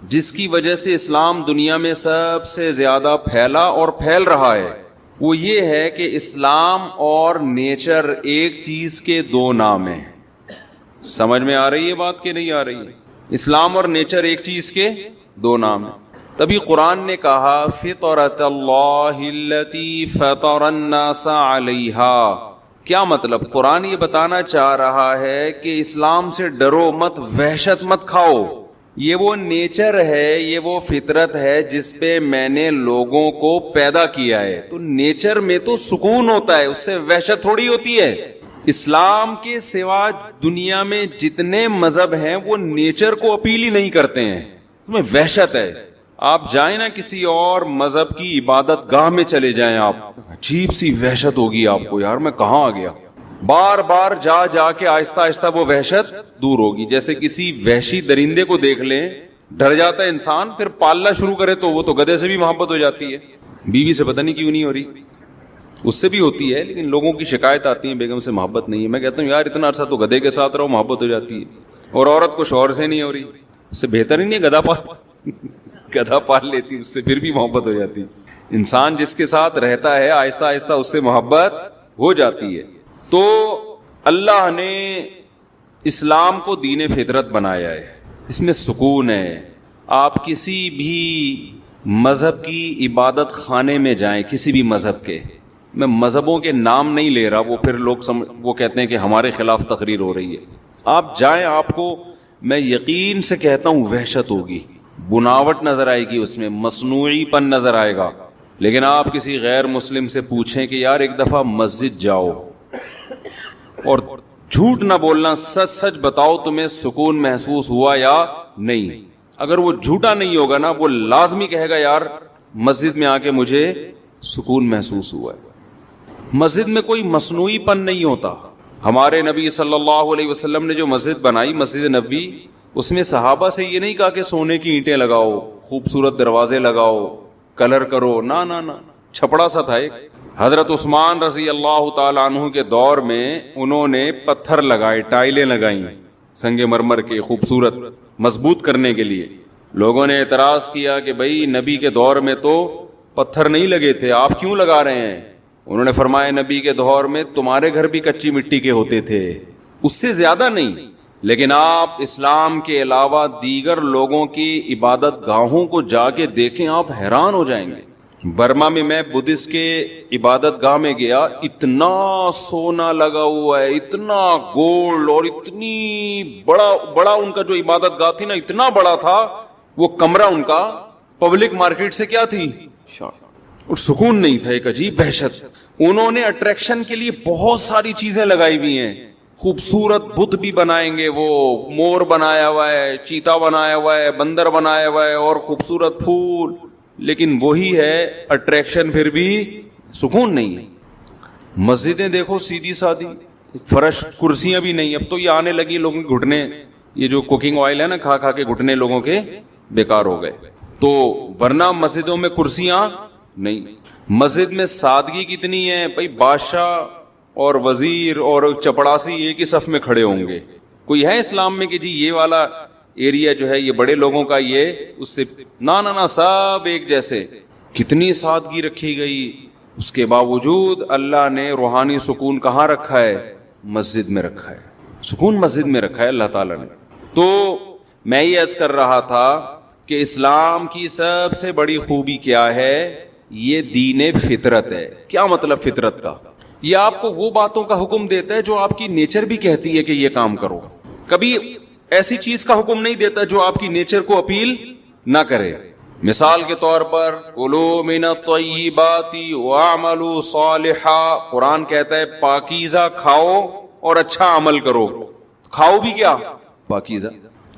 جس کی وجہ سے اسلام دنیا میں سب سے زیادہ پھیلا اور پھیل رہا ہے، وہ یہ ہے کہ اسلام اور نیچر ایک چیز کے دو نام ہیں. سمجھ میں آ رہی ہے بات کہ نہیں آ رہی ہے؟ اسلام اور نیچر ایک چیز کے دو نام ہیں. تبھی قرآن نے کہا فطرت اللہ التی فطر الناس علیہا. کیا مطلب؟ قرآن یہ بتانا چاہ رہا ہے کہ اسلام سے ڈرو مت، وحشت مت کھاؤ. یہ وہ نیچر ہے، یہ وہ فطرت ہے جس پہ میں نے لوگوں کو پیدا کیا ہے. تو نیچر میں تو سکون ہوتا ہے، اس سے وحشت تھوڑی ہوتی ہے. اسلام کے سوا دنیا میں جتنے مذہب ہیں وہ نیچر کو اپیل ہی نہیں کرتے ہیں. تمہیں وحشت ہے، آپ جائیں نا کسی اور مذہب کی عبادت گاہ میں چلے جائیں، آپ عجیب سی وحشت ہوگی آپ کو، یار میں کہاں آ گیا. بار بار جا جا کے آہستہ آہستہ وہ وحشت دور ہوگی. جیسے کسی وحشی درندے کو دیکھ لیں، ڈر جاتا ہے انسان، پھر پالنا شروع کرے تو وہ تو گدھے سے بھی محبت ہو جاتی ہے. بیوی سے پتہ نہیں کیوں نہیں ہو رہی، اس سے بھی ہوتی ہے، لیکن لوگوں کی شکایت آتی ہے بیگم سے محبت نہیں ہے. میں کہتا ہوں یار اتنا عرصہ تو گدھے کے ساتھ رہو، محبت ہو جاتی ہے. اور عورت کو شوہر سے نہیں ہو رہی، اس سے بہتر ہی نہیں ہے گدھا پال لیتی، اس سے پھر بھی محبت ہو جاتی. انسان جس کے ساتھ رہتا ہے آہستہ آہستہ اس سے محبت ہو جاتی ہے. تو اللہ نے اسلام کو دین فطرت بنایا ہے، اس میں سکون ہے. آپ کسی بھی مذہب کی عبادت خانے میں جائیں، کسی بھی مذہب کے، میں مذہبوں کے نام نہیں لے رہا، وہ پھر لوگ وہ کہتے ہیں کہ ہمارے خلاف تقریر ہو رہی ہے. آپ جائیں، آپ کو میں یقین سے کہتا ہوں وحشت ہوگی، بناوٹ نظر آئے گی، اس میں مصنوعی پن نظر آئے گا. لیکن آپ کسی غیر مسلم سے پوچھیں کہ یار ایک دفعہ مسجد جاؤ اور جھوٹ نہ بولنا، سچ سچ بتاؤ تمہیں سکون محسوس ہوا یا نہیں. اگر وہ جھوٹا نہیں ہوگا نا، وہ لازمی کہے گا یار مسجد میں آ کے مجھے سکون محسوس ہوا ہے. مسجد میں کوئی مصنوعی پن نہیں ہوتا. ہمارے نبی صلی اللہ علیہ وسلم نے جو مسجد بنائی، مسجد نبوی، اس میں صحابہ سے یہ نہیں کہا کہ سونے کی اینٹیں لگاؤ، خوبصورت دروازے لگاؤ، کلر کرو، نہ نہ نہ، چھپڑا سا تھا. ایک حضرت عثمان رضی اللہ تعالیٰ عنہ کے دور میں انہوں نے پتھر لگائے، ٹائلیں لگائیں سنگ مرمر کے، خوبصورت مضبوط کرنے کے لیے. لوگوں نے اعتراض کیا کہ بھائی نبی کے دور میں تو پتھر نہیں لگے تھے، آپ کیوں لگا رہے ہیں؟ انہوں نے فرمایا نبی کے دور میں تمہارے گھر بھی کچی مٹی کے ہوتے تھے، اس سے زیادہ نہیں، لیکن آپ اسلام کے علاوہ دیگر لوگوں کی عبادت گاہوں کو جا کے دیکھیں، آپ حیران ہو جائیں گے. برما میں بدھسٹ کے عبادت گاہ میں گیا، اتنا سونا لگا ہوا ہے، اتنا گولڈ، اور اتنی بڑا ان کا جو عبادت گاہ تھی نا، اتنا بڑا تھا وہ کمرہ ان کا، پبلک مارکیٹ سے کیا تھی، اور سکون نہیں تھا، ایک عجیب وحشت. انہوں نے اٹریکشن کے لیے بہت ساری چیزیں لگائی ہوئی ہیں، خوبصورت بت بھی بنائیں گے، وہ مور بنایا ہوا ہے، چیتا بنایا ہوا ہے، بندر بنایا ہوا ہے، اور خوبصورت پھول، لیکن وہی ہے اٹریکشن، پھر بھی سکون نہیں ہے. مسجدیں دیکھو سیدھی سادھی، فرش، کرسیاں بھی نہیں. اب تو یہ آنے لگی لوگوں کے گھٹنے، یہ جو کوکنگ آئل ہے نا، کھا کھا کے گھٹنے لوگوں کے بیکار ہو گئے. تو ورنہ مسجدوں میں کرسیاں نہیں. مسجد میں سادگی کتنی ہے بھائی، بادشاہ اور وزیر اور چپڑاسی ایک ہی صف میں کھڑے ہوں گے. کوئی ہے اسلام میں کہ جی یہ والا ایریا جو ہے یہ بڑے لوگوں کا، یہ اس سے نہ سب ایک جیسے. کتنی سادگی رکھی گئی. اس کے باوجود اللہ نے روحانی سکون کہاں رکھا ہے؟ مسجد میں رکھا ہے. سکون مسجد میں رکھا ہے اللہ تعالیٰ نے. تو میں یہ عرض کر رہا تھا کہ اسلام کی سب سے بڑی خوبی کیا ہے؟ یہ دین فطرت ہے. کیا مطلب فطرت کا؟ یہ آپ کو وہ باتوں کا حکم دیتا ہے جو آپ کی نیچر بھی کہتی ہے کہ یہ کام کرو. کبھی ایسی چیز کا حکم نہیں دیتا جو آپ کی نیچر کو اپیل نہ کرے. مثال کے طور پر کلوا من الطیبات واعملوا صالحا، قرآن کہتا ہے پاکیزہ کھاؤ اور اچھا عمل کرو. کھاؤ بھی کیا؟ پاکیزہ.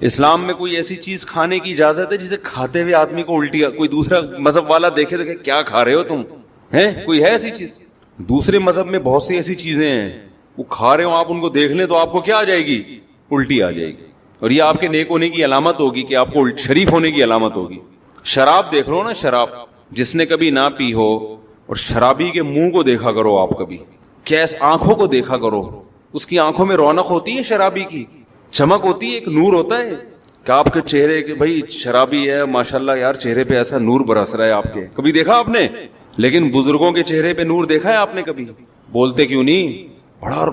اسلام میں کوئی ایسی چیز کھانے کی اجازت ہے جسے کھاتے ہوئے آدمی کو الٹی، کوئی دوسرا مذہب والا دیکھے تو کہ کیا کھا رہے ہو تم، ہیں؟ کوئی ہے ایسی چیز؟ دوسرے مذہب میں بہت سی ایسی چیزیں ہیں، وہ کھا رہے ہو، آپ ان کو دیکھ لیں تو آپ کو کیا آ جائے گی؟ الٹی آ جائے گی. اور یہ آپ کے نیک ہونے کی علامت ہوگی کہ آپ کو شریف ہونے کی علامت ہوگی. شراب دیکھ لو نا، شراب جس نے کبھی نہ پی ہو، اور شرابی کے منہ کو دیکھا کرو آپ، کبھی کیس آنکھوں کو دیکھا کرو، اس کی آنکھوں میں رونق ہوتی ہے، شرابی کی چمک ہوتی ہے، ایک نور ہوتا ہے. کہ آپ کے چہرے کے بھائی شرابی ہے ماشاءاللہ یار چہرے پہ ایسا نور برس رہا ہے آپ کے, کبھی دیکھا آپ نے؟ لیکن بزرگوں کے چہرے پہ نور دیکھا ہے آپ نے کبھی؟ بولتے کیوں نہیں,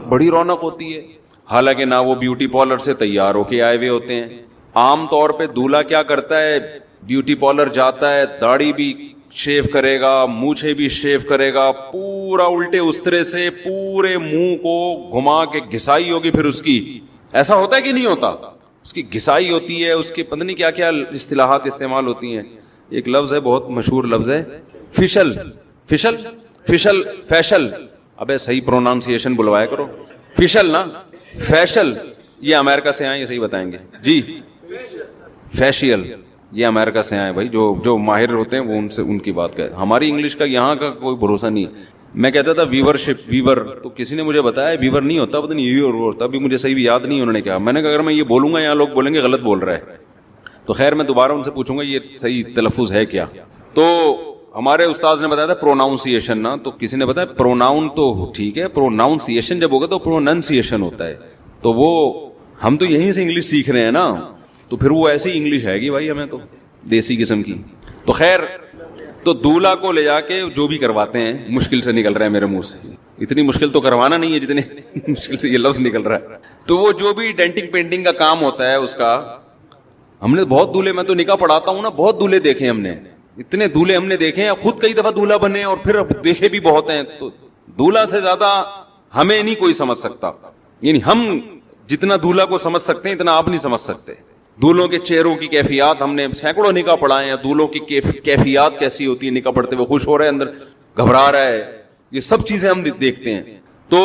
بڑی رونق ہوتی ہے. حالانکہ نہ وہ بیوٹی پارلر سے تیار ہو کے آئے ہوئے ہوتے ہیں. عام طور پہ دولہا کیا کرتا ہے, بیوٹی پارلر جاتا ہے, داڑھی بھی شیو کرے گا, مونچھیں بھی شیو کرے گا, پورا الٹے استرے سے پورے منہ کو گھما کے گھسائی ہوگی, پھر اس کی ایسا ہوتا ہے کہ نہیں ہوتا, اس کی گھسائی ہوتی ہے, اس کے پتہ نہیں کیا کیا اصطلاحات استعمال ہوتی ہیں. ایک لفظ ہے بہت مشہور لفظ ہے فیشل, فیشل فیشل فیشل, ابے صحیح پروناؤنسیشن بلوایا کرو. فیشل نا فیشل, یہ امریکہ سے آئے, یہ صحیح بتائیں گے جی. فیشیل یہ امریکہ سے آئے بھائی, جو ماہر ہوتے ہیں وہ ان سے ان کی بات کریں. ہماری انگلش کا یہاں کا کوئی بھروسہ نہیں. میں کہتا تھا ویورشپ, ویور, تو کسی نے مجھے بتایا ویور نہیں ہوتا, پتہ نہیں ویور ہوتا, ابھی مجھے صحیح بھی یاد نہیں انہوں نے کہا. میں نے کہا اگر میں یہ بولوں گا یہاں لوگ بولیں گے غلط بول رہا ہے, تو خیر میں دوبارہ ان سے پوچھوں گا یہ صحیح تلفظ ہے کیا. تو ہمارے استاذ نے بتایا تھا پروناؤنسیشن نا, تو کسی نے بتایا پروناؤن تو ٹھیک ہے, پروناؤنسیشن جب ہوگا تو پروننسیشن ہوتا ہے. تو وہ ہم تو یہیں سے انگلش سیکھ رہے ہیں نا, تو پھر وہ ایسی انگلش ہے گی بھائی ہمیں تو دیسی قسم کی. تو خیر, تو دولہا کو لے جا کے جو بھی کرواتے ہیں, مشکل سے نکل رہا ہے میرے منہ سے, اتنی مشکل تو کروانا نہیں ہے جتنے مشکل سے یہ لفظ نکل رہا ہے. تو وہ جو بھی ڈینٹنگ پینٹنگ کا کام ہوتا ہے اس کا, ہم نے بہت دولہے, میں تو نکاح پڑھاتا ہوں نا, بہت دولہے دیکھے ہم نے, اتنے دولہے ہم نے دیکھے ہیں, خود کئی دفعہ دولہا بنے اور پھر دیکھے بھی بہت ہیں. تو دولہا سے زیادہ ہمیں نہیں کوئی سمجھ سکتا, یعنی ہم جتنا دولہا کو سمجھ سکتے ہیں اتنا آپ نہیں سمجھ سکتے. دولہوں کے چہروں کی کیفیات, ہم نے سینکڑوں نکاح پڑھائے ہیں, دولہوں کی کیفیات کیسی ہوتی ہے, نکاح پڑھتے ہوئے خوش ہو رہا ہے, اندر گھبرا رہا ہے, یہ سب چیزیں ہم دیکھتے ہیں. تو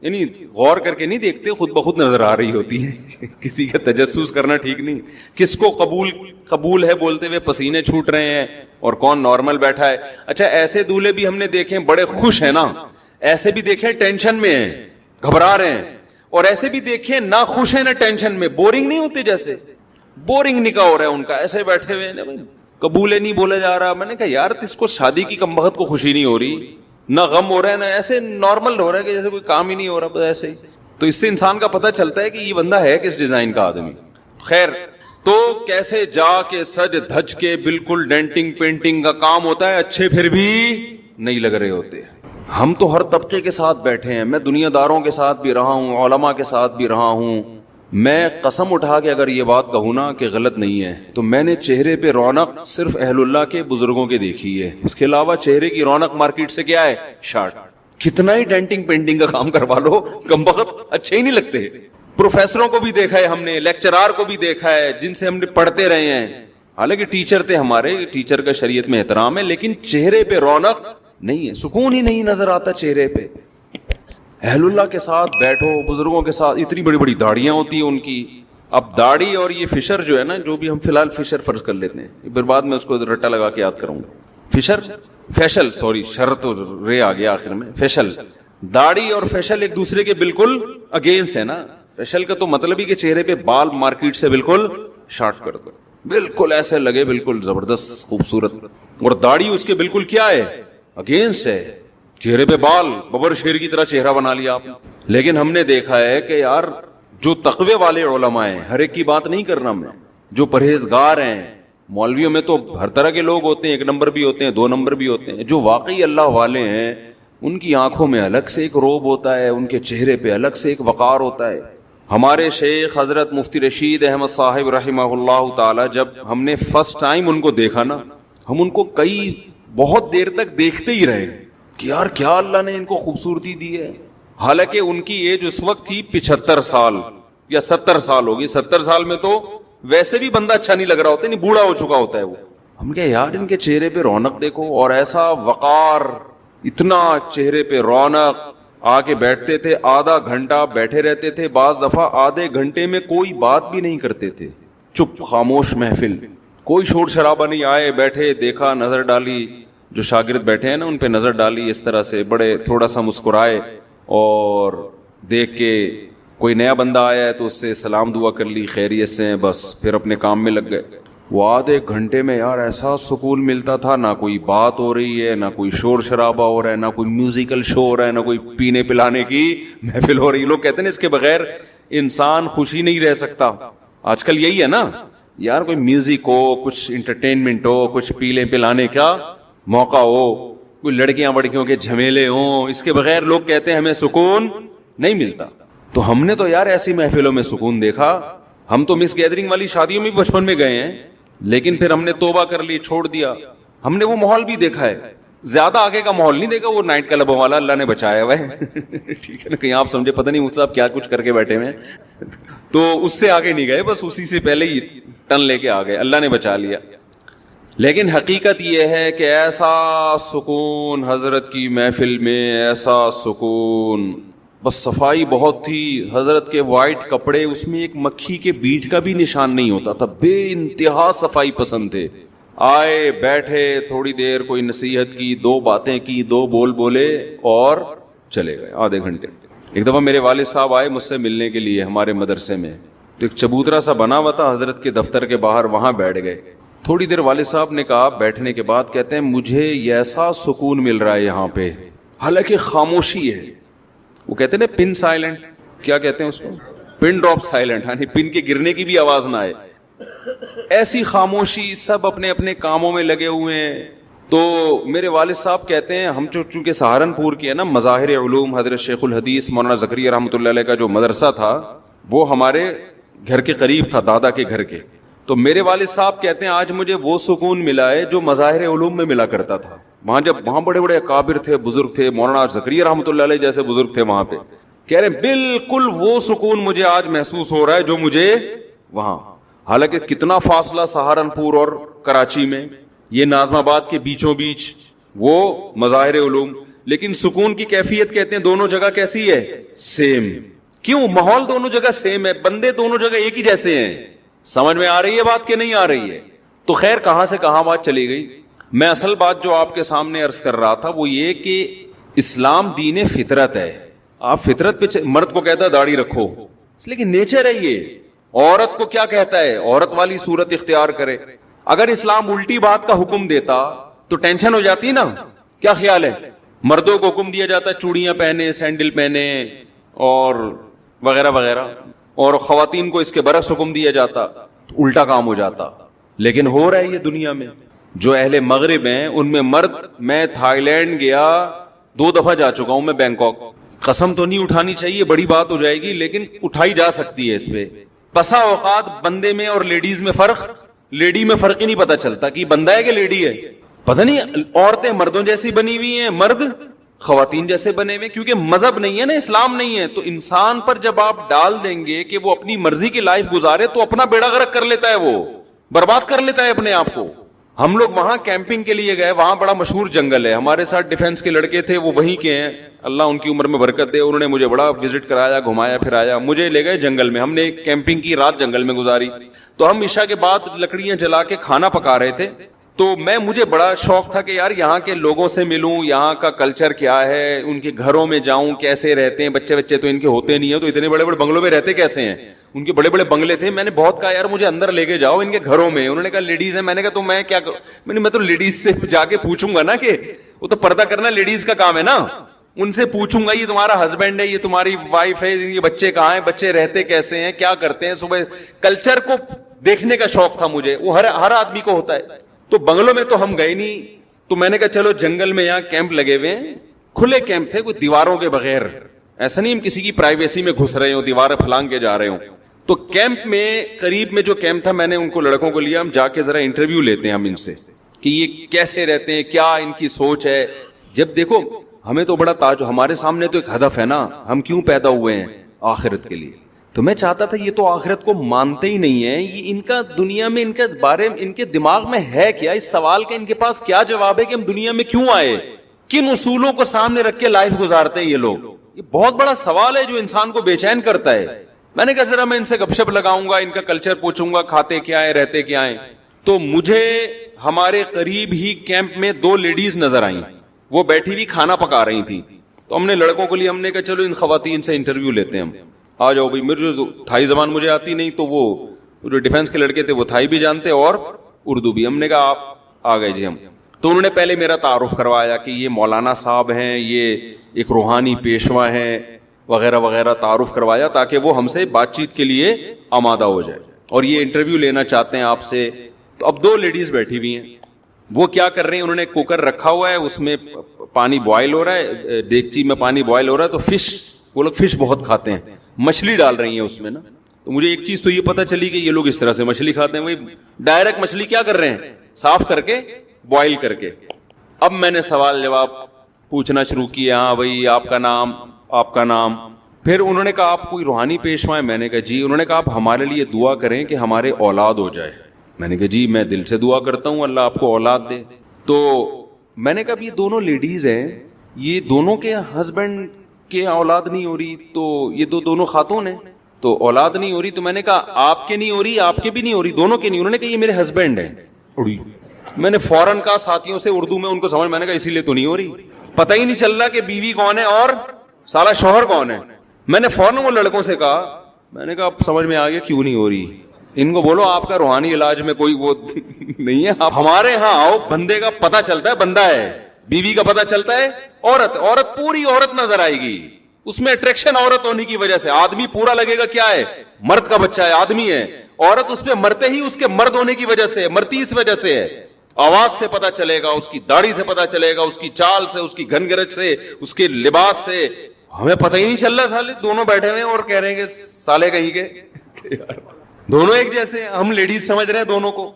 یعنی غور کر کے نہیں دیکھتے, خود بخود نظر آ رہی ہوتی ہے. کسی کا تجسس کرنا ٹھیک نہیں. کس کو قبول ہے بولتے ہوئے پسینے چھوٹ رہے ہیں اور کون نارمل بیٹھا ہے. اچھا ایسے دولہے بھی ہم نے دیکھے بڑے خوش ہیں نا, ایسے بھی دیکھے ٹینشن میں ہیں, گھبرا رہے ہیں, اور ایسے بھی دیکھیں نہ خوش ہیں نہ ٹینشن میں, بورنگ نہیں ہوتے, جیسے بورنگ نکاح ہو رہا ہے ان کا, ایسے بیٹھے ہوئے ہیں, قبول نہیں بولا جا رہا. میں نے کہا یار اس کو شادی کی کم بخت کو خوشی نہیں ہو رہی, نہ غم ہو رہا ہے, نہ ایسے نارمل ہو رہا ہے کہ جیسے کوئی کام ہی نہیں ہو رہا, بس ایسے ہی. تو اس سے انسان کا پتہ چلتا ہے کہ یہ بندہ ہے کس ڈیزائن کا آدمی. خیر, تو کیسے جا کے سج دھج کے بالکل ڈینٹنگ پینٹنگ کا کام ہوتا ہے, اچھے پھر بھی نہیں لگ رہے ہوتے. ہم تو ہر طبقے کے ساتھ بیٹھے ہیں, میں دنیا داروں کے ساتھ بھی رہا ہوں, علماء کے ساتھ بھی رہا ہوں. میں قسم اٹھا کے اگر یہ بات کہوں نا کہ غلط نہیں ہے, تو میں نے چہرے پہ رونق صرف اہل اللہ کے بزرگوں کے دیکھی ہے, اس کے علاوہ چہرے کی رونق مارکیٹ سے کیا ہے, شارٹ. کتنا ہی ڈینٹنگ پینٹنگ کا کام کروا لو, کم بخت اچھے ہی نہیں لگتے. پروفیسروں کو بھی دیکھا ہے ہم نے, لیکچرار کو بھی دیکھا ہے, جن سے ہم نے پڑھتے رہے ہیں, حالانکہ ٹیچر تھے ہمارے, ٹیچر کا شریعت میں احترام ہے, لیکن چہرے پہ رونق نہیں ہے, سکون ہی نہیں نظر آتا چہرے پہ. اہل اللہ کے ساتھ بیٹھو, بزرگوں کے ساتھ, اتنی بڑی بڑی داڑیاں ہوتی ہیں ان کی. اب داڑھی اور یہ فشر جو ہے نا, جو بھی ہم فی الحال فشر فرض کر لیتے ہیں, پھر بعد میں اس کو رٹا لگا کے یاد کروں گا. فشر, فیشل, سوری شر تو رے آ گیا آخر میں, فیشل. داڑھی اور فیشل ایک دوسرے کے بالکل اگینسٹ ہے نا. فیشل کا تو مطلب ہی کہ چہرے پہ بال مارکیٹ سے بالکل شارٹ کر دو, بالکل ایسے لگے بالکل زبردست خوبصورت, اور داڑھی اس کے بالکل کیا ہے, اگینسٹ ہے. چہرے پہ بال ببر شیر کی طرح چہرہ بنا لیا آپ نے. لیکن ہم نے دیکھا ہے کہ یار جو تقوی والے علماء ہیں, ہر ایک کی بات نہیں کرنا میں, جو پرہیزگار ہیں, مولویوں میں تو ہر طرح کے لوگ ہوتے ہیں, 1 نمبر بھی ہوتے ہیں, 2 نمبر بھی ہوتے ہیں, جو واقعی اللہ والے ہیں ان کی آنکھوں میں الگ سے ایک روب ہوتا ہے, ان کے چہرے پہ الگ سے ایک وقار ہوتا ہے. ہمارے شیخ حضرت مفتی رشید احمد صاحب رحمہ اللہ تعالی, جب ہم نے فرسٹ ٹائم ان کو دیکھا نا, ہم ان کو بہت دیر تک دیکھتے ہی رہے کہ یار کیا اللہ نے ان کو خوبصورتی دی ہے. حالانکہ ان کی ایج اس وقت تھی 75 سال یا 70 سال ہوگی. 70 سال میں تو ویسے بھی بندہ اچھا نہیں لگ رہا ہوتا, نہیں بوڑھا ہو چکا ہوتا ہے وہ. ہم کہا یار ان کے چہرے پہ رونق دیکھو, اور ایسا وقار, اتنا چہرے پہ رونق. آ کے بیٹھتے تھے, آدھا گھنٹہ بیٹھے رہتے تھے, بعض دفعہ آدھے گھنٹے میں کوئی بات بھی نہیں کرتے تھے, چپ خاموش محفل, کوئی شور شرابہ نہیں. آئے بیٹھے, دیکھا, نظر ڈالی, جو شاگرد بیٹھے ہیں نا ان پہ نظر ڈالی اس طرح سے, بڑے تھوڑا سا مسکرائے, اور دیکھ کے کوئی نیا بندہ آیا ہے تو اس سے سلام دعا کر لی, خیریت سے ہیں, بس پھر اپنے کام میں لگ گئے. وہ آدھے گھنٹے میں یار ایسا سکون ملتا تھا, نہ کوئی بات ہو رہی ہے, نہ کوئی شور شرابہ ہو رہا ہے, نہ کوئی میوزیکل شو ہو رہا ہے, نہ کوئی پینے پلانے کی محفل ہو رہی ہے. لوگ کہتے ہیں اس کے بغیر انسان خوشی نہیں رہ سکتا. آج کل یہی ہے نا یار, کوئی میوزک ہو, کچھ انٹرٹینمنٹ ہو, کچھ پیلے پلانے کا موقع ہو, کوئی لڑکیاں وڑکیوں کے جھمیلے ہوں, اس کے بغیر لوگ کہتے ہیں ہمیں سکون نہیں ملتا. تو ہم نے تو یار ایسی محفلوں میں سکون دیکھا. ہم تو مس گیدرنگ والی شادیوں میں بچپن میں گئے ہیں, لیکن پھر ہم نے توبہ کر لی, چھوڑ دیا. ہم نے وہ ماحول بھی دیکھا ہے, زیادہ آگے کا ماحول نہیں دیکھا, وہ نائٹ کلبوں والا اللہ نے بچایا ہوا ہے. ٹھیک ہے نا, کہیں آپ سمجھے پتہ نہیں مجھ سے آپ کیا کچھ کر کے بیٹھے ہوئے ہیں, تو اس سے آگے نہیں گئے, بس اسی سے پہلے ہی ٹن لے کے آ گئے, اللہ نے بچا لیا. لیکن حقیقت یہ ہے کہ ایسا سکون حضرت کی محفل میں, ایسا سکون, بس صفائی بہت تھی. حضرت کے وائٹ کپڑے, اس میں ایک مکھی کے بیٹ کا بھی نشان نہیں ہوتا تھا, بے انتہا صفائی پسند تھے. آئے بیٹھے, تھوڑی دیر کوئی نصیحت کی, 2 باتیں کی, 2 بول بولے اور چلے گئے آدھے گھنٹے. ایک دفعہ میرے والد صاحب آئے مجھ سے ملنے کے لیے ہمارے مدرسے میں, تو ایک چبوترا سا بنا ہوا تھا حضرت کے دفتر کے باہر, وہاں بیٹھ گئے. تھوڑی دیر والد صاحب نے کہا, بیٹھنے کے بعد کہتے ہیں مجھے ایسا سکون مل رہا ہے یہاں پہ, حالانکہ خاموشی ہے. وہ کہتے ہیں نا پن سائلنٹ, کیا کہتے ہیں اس کو, پن ڈراپ سائلنٹ, یعنی پن کے گرنے کی بھی آواز نہ آئے, ایسی خاموشی, سب اپنے اپنے کاموں میں لگے ہوئے ہیں. تو میرے والد صاحب کہتے ہیں ہم چونکہ سہارنپور کے ہیں نا, مظاہر علوم حضرت شیخ الحدیث مولانا زکریا رحمۃ اللہ علیہ کا جو مدرسہ تھا وہ ہمارے گھر کے قریب تھا, دادا کے گھر کے. تو میرے والد صاحب کہتے ہیں آج مجھے وہ سکون ملا ہے جو مظاہر علوم میں ملا کرتا تھا. وہاں بڑے بڑے اکابر تھے, بزرگ تھے, مولانا زکریا رحمۃ اللہ علیہ جیسے بزرگ تھے وہاں پہ. کہہ رہے ہیں بالکل وہ سکون مجھے آج محسوس ہو رہا ہے جو مجھے وہاں. حالانکہ کتنا فاصلہ سہارنپور اور کراچی میں, یہ ناظم آباد کے بیچوں بیچ وہ مظاہر علوم, لیکن سکون کی کیفیت کہتے ہیں دونوں جگہ کیسی ہے, سیم. کیوں؟ ماحول دونوں جگہ سیم ہے, بندے دونوں جگہ ایک ہی جیسے ہیں. سمجھ میں آ رہی ہے بات کہ نہیں آ رہی ہے؟ تو خیر کہاں سے کہاں بات چلی گئی. میں اصل بات جو آپ کے سامنے عرض کر رہا تھا وہ یہ کہ اسلام دین فطرت ہے. آپ فطرت پہ, مرد کو کہتا ہے داڑھی رکھو, اس لیے کہ نیچر ہے یہ. عورت کو کیا کہتا ہے, عورت والی صورت اختیار کرے. اگر اسلام الٹی بات کا حکم دیتا تو ٹینشن ہو جاتی نا. کیا خیال ہے؟ مردوں کو حکم دیا جاتا چوڑیاں پہنے, سینڈل پہنے اور وغیرہ وغیرہ, اور خواتین کو اس کے برعکس حکم دیا جاتا تو الٹا کام ہو جاتا. لیکن ہو رہا ہے یہ دنیا میں. جو اہل مغرب ہیں ان میں مرد, میں تھائی لینڈ گیا 2 دفعہ جا چکا ہوں میں, بینکاک. قسم تو نہیں اٹھانی چاہیے, بڑی بات ہو جائے گی, لیکن اٹھائی جا سکتی ہے اس پہ. بسا اوقات بندے میں اور لیڈیز میں فرق, لیڈی میں فرق ہی نہیں پتا چلتا کہ بندہ ہے کہ لیڈی ہے. پتہ نہیں, عورتیں مردوں جیسی بنی ہوئی ہیں, مرد خواتین جیسے بنے ہوئے, کیونکہ مذہب نہیں ہے نا, اسلام نہیں ہے. تو انسان پر جب آپ ڈال دیں گے کہ وہ اپنی مرضی کی لائف گزارے تو اپنا بیڑا غرق کر لیتا ہے, وہ برباد کر لیتا ہے اپنے آپ کو. ہم لوگ وہاں کیمپنگ کے لیے گئے, وہاں بڑا مشہور جنگل ہے, ہمارے ساتھ ڈیفنس کے لڑکے تھے, وہ وہیں کے ہیں, اللہ ان کی عمر میں برکت دے. انہوں نے مجھے بڑا وزٹ کرایا, گھمایا پھرایا, مجھے لے گئے جنگل میں. ہم نے کیمپنگ کی رات جنگل میں گزاری. تو ہم عشاء کے بعد لکڑیاں جلا کے کھانا پکا رہے تھے. تو مجھے بڑا شوق تھا کہ یار یہاں کے لوگوں سے ملوں, یہاں کا کلچر کیا ہے, ان کے گھروں میں جاؤں, کیسے رہتے ہیں. بچے تو ان کے ہوتے نہیں ہیں, تو اتنے بڑے بڑے بنگلوں میں رہتے کیسے ہیں. ان کے بڑے بڑے بنگلے تھے. میں نے بہت کہا یار مجھے اندر لے کے جاؤ ان کے گھروں میں. انہوں نے کہا لیڈیز ہیں. میں نے کہا تو میں کیا کروں, میں تو لیڈیز سے جا کے پوچھوں گا نا, کہ وہ تو پردہ کرنا لیڈیز کا کام ہے نا. ان سے پوچھوں گا یہ تمہارا ہسبینڈ ہے, یہ تمہاری وائف ہے, یہ بچے کہاں ہیں, بچے رہتے کیسے ہیں, کیا کرتے ہیں صبح. کلچر کو دیکھنے کا شوق تھا مجھے, وہ ہر آدمی کو ہوتا ہے. تو بنگلوں میں تو ہم گئے نہیں. تو میں نے کہا چلو جنگل میں یہاں کیمپ لگے ہوئے ہیں, کھلے کیمپ تھے, کوئی دیواروں کے بغیر. ایسا نہیں ہم کسی کی پرائیویسی میں گھس رہے ہوں, دیواریں پھلانگ کے جا رہے ہوں. تو کیمپ میں قریب میں جو کیمپ تھا, میں نے ان کو لڑکوں کو لیا, ہم جا کے ذرا انٹرویو لیتے ہیں ہم ان سے کہ یہ کیسے رہتے ہیں, کیا ان کی سوچ ہے. جب دیکھو ہمیں تو بڑا تاج, ہمارے سامنے تو ایک ہدف ہے نا, ہم کیوں پیدا ہوئے ہیں, آخرت کے لیے. تو میں چاہتا تھا یہ تو آخرت کو مانتے ہی نہیں ہیں, یہ ان کا دنیا میں, ان کے بارے میں, ان کے دماغ میں ہے کیا, اس سوال کا ان کے پاس کیا جواب ہے کہ ہم دنیا میں کیوں آئے, کن اصولوں کو سامنے رکھ کے لائف گزارتے ہیں یہ لوگ. یہ بہت بڑا سوال ہے جو انسان کو بے چین کرتا ہے. میں نے کہا ذرا میں ان سے گپ شپ لگاؤں گا, ان کا کلچر پوچھوں گا, کھاتے کیا ہے, رہتے کیا ہیں. تو مجھے ہمارے قریب ہی کیمپ میں 2 لیڈیز نظر آئیں, وہ بیٹھی ہوئی کھانا پکا رہی تھی. تو ہم نے لڑکوں کو لیے, ہم نے کہا چلو ان خواتین سے انٹرویو لیتے ہیں, ہم آ جاؤ بھائی. میرے جو تھائی زبان مجھے آتی نہیں, تو وہ جو ڈیفینس کے لڑکے تھے وہ تھائی بھی جانتے اور اردو بھی. ہم نے کہا آپ آ گئے جی. ہم تو انہوں نے پہلے میرا تعارف کروایا کہ یہ مولانا صاحب ہیں, یہ ایک روحانی پیشوا ہیں وغیرہ وغیرہ, تعارف کروایا تاکہ وہ ہم سے بات چیت کے لیے آمادہ ہو جائے. اور یہ انٹرویو لینا چاہتے ہیں آپ سے. تو اب 2 لیڈیز بیٹھی ہوئی ہیں, وہ کیا کر رہی ہیں, انہوں نے کوکر رکھا ہوا ہے, اس میں پانی بوائل ہو رہا ہے, دیگچی میں پانی بوائل ہو رہا ہے, تو فش, وہ لوگ فش بہت کھاتے ہیں, مچھلی ڈال رہی ہیں اس میں نا. تو مجھے ایک چیز تو یہ پتا چلی کہ یہ لوگ اس طرح سے مچھلی کھاتے ہیں, وہی ڈائریکٹ مچھلی کیا کر رہے ہیں, صاف کر کے بوائل کر کے. اب میں نے سوال جواب پوچھنا شروع کیا, ہاں بھائی آپ کا نام, آپ کا نام. پھر انہوں نے کہا آپ کوئی روحانی پیشوا ہے؟ میں نے کہا جی. انہوں نے کہا آپ ہمارے لیے دعا کریں کہ ہمارے اولاد ہو جائے. میں نے کہا جی میں دل سے دعا کرتا ہوں اللہ آپ کو اولاد دے. تو میں نے کہا یہ دونوں لیڈیز ہیں, یہ دونوں کے ہسبینڈ کے اولاد نہیں ہو رہی, تو یہ دونوں خاتون ہیں تو اولاد نہیں ہو رہی. تو میں نے کہا آپ کے نہیں ہو رہی, آپ کے بھی نہیں ہو رہی, دونوں کے نہیں. انہوں نے کہا یہ میرے ہسبینڈ ہیں. میں نے فوراً کہا ساتھیوں سے اردو میں ان کو سمجھ, میں نے کہا اسی لیے تو نہیں ہو رہی, پتہ ہی نہیں چل رہا کہ بیوی کون ہے اور سارا شوہر کون ہے. میں نے فوراً وہ لڑکوں سے کہا, میں نے کہا اب سمجھ میں آ گیا کیوں نہیں ہو رہی. ان کو بولو آپ کا روحانی علاج میں کوئی وہ نہیں ہے, آپ ہمارے ہاں آؤ, بندے کا پتہ چلتا ہے بندہ ہے, بیوی کا پتہ چلتا ہے عورت, عورت پوری عورت نظر آئے گی, اس میں اٹریکشن عورت ہونے کی وجہ سے. آدمی پورا لگے گا کیا ہے, مرد کا بچہ ہے, آدمی ہے. عورت اس پہ مرتے ہی اس کے مرد ہونے کی وجہ سے, مرتی اس وجہ سے ہے. آواز سے پتا چلے گا, اس کی داڑھی سے پتا چلے گا, اس کی چال سے, اس کی گھن گرج سے, اس کے لباس سے. ہمیں پتہ ہی نہیں چل رہا, سالے دونوں بیٹھے ہوئے اور کہہ رہے ہیں کہ سالے کہیں کے دونوں ایک جیسے, ہم لیڈیز سمجھ رہے ہیں دونوں کو.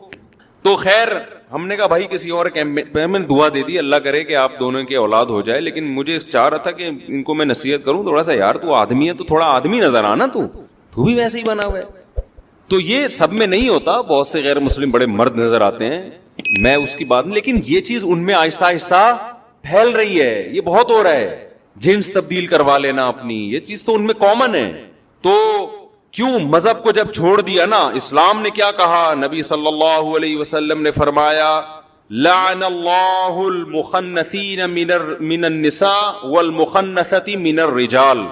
تو خیر ہم نے کہا بھائی کسی اور کیمپ میں دعا دے دی, اللہ کرے کہ آپ دونوں کی اولاد ہو جائے. لیکن مجھے چاہ رہا تھا کہ ان کو میں نصیحت کروں تھوڑا سا, یار تو آدمی ہے تو تھوڑا آدمی نظر آنا, تو بھی ویسے ہی بنا ہوا ہے. تو یہ سب میں نہیں ہوتا, بہت سے غیر مسلم بڑے مرد نظر آتے ہیں, میں اس کی بات نہیں, لیکن یہ چیز ان میں آہستہ آہستہ پھیل رہی ہے, یہ بہت ہو رہا ہے. جنس تبدیل کروا لینا اپنی, یہ چیز تو ان میں کامن ہے. تو کیوں مذہب کو جب چھوڑ دیا نا, اسلام نے کیا کہا, نبی صلی اللہ علیہ وسلم نے فرمایا لعن اللہ المخنثین من النساء والمخنثۃ من الرجال,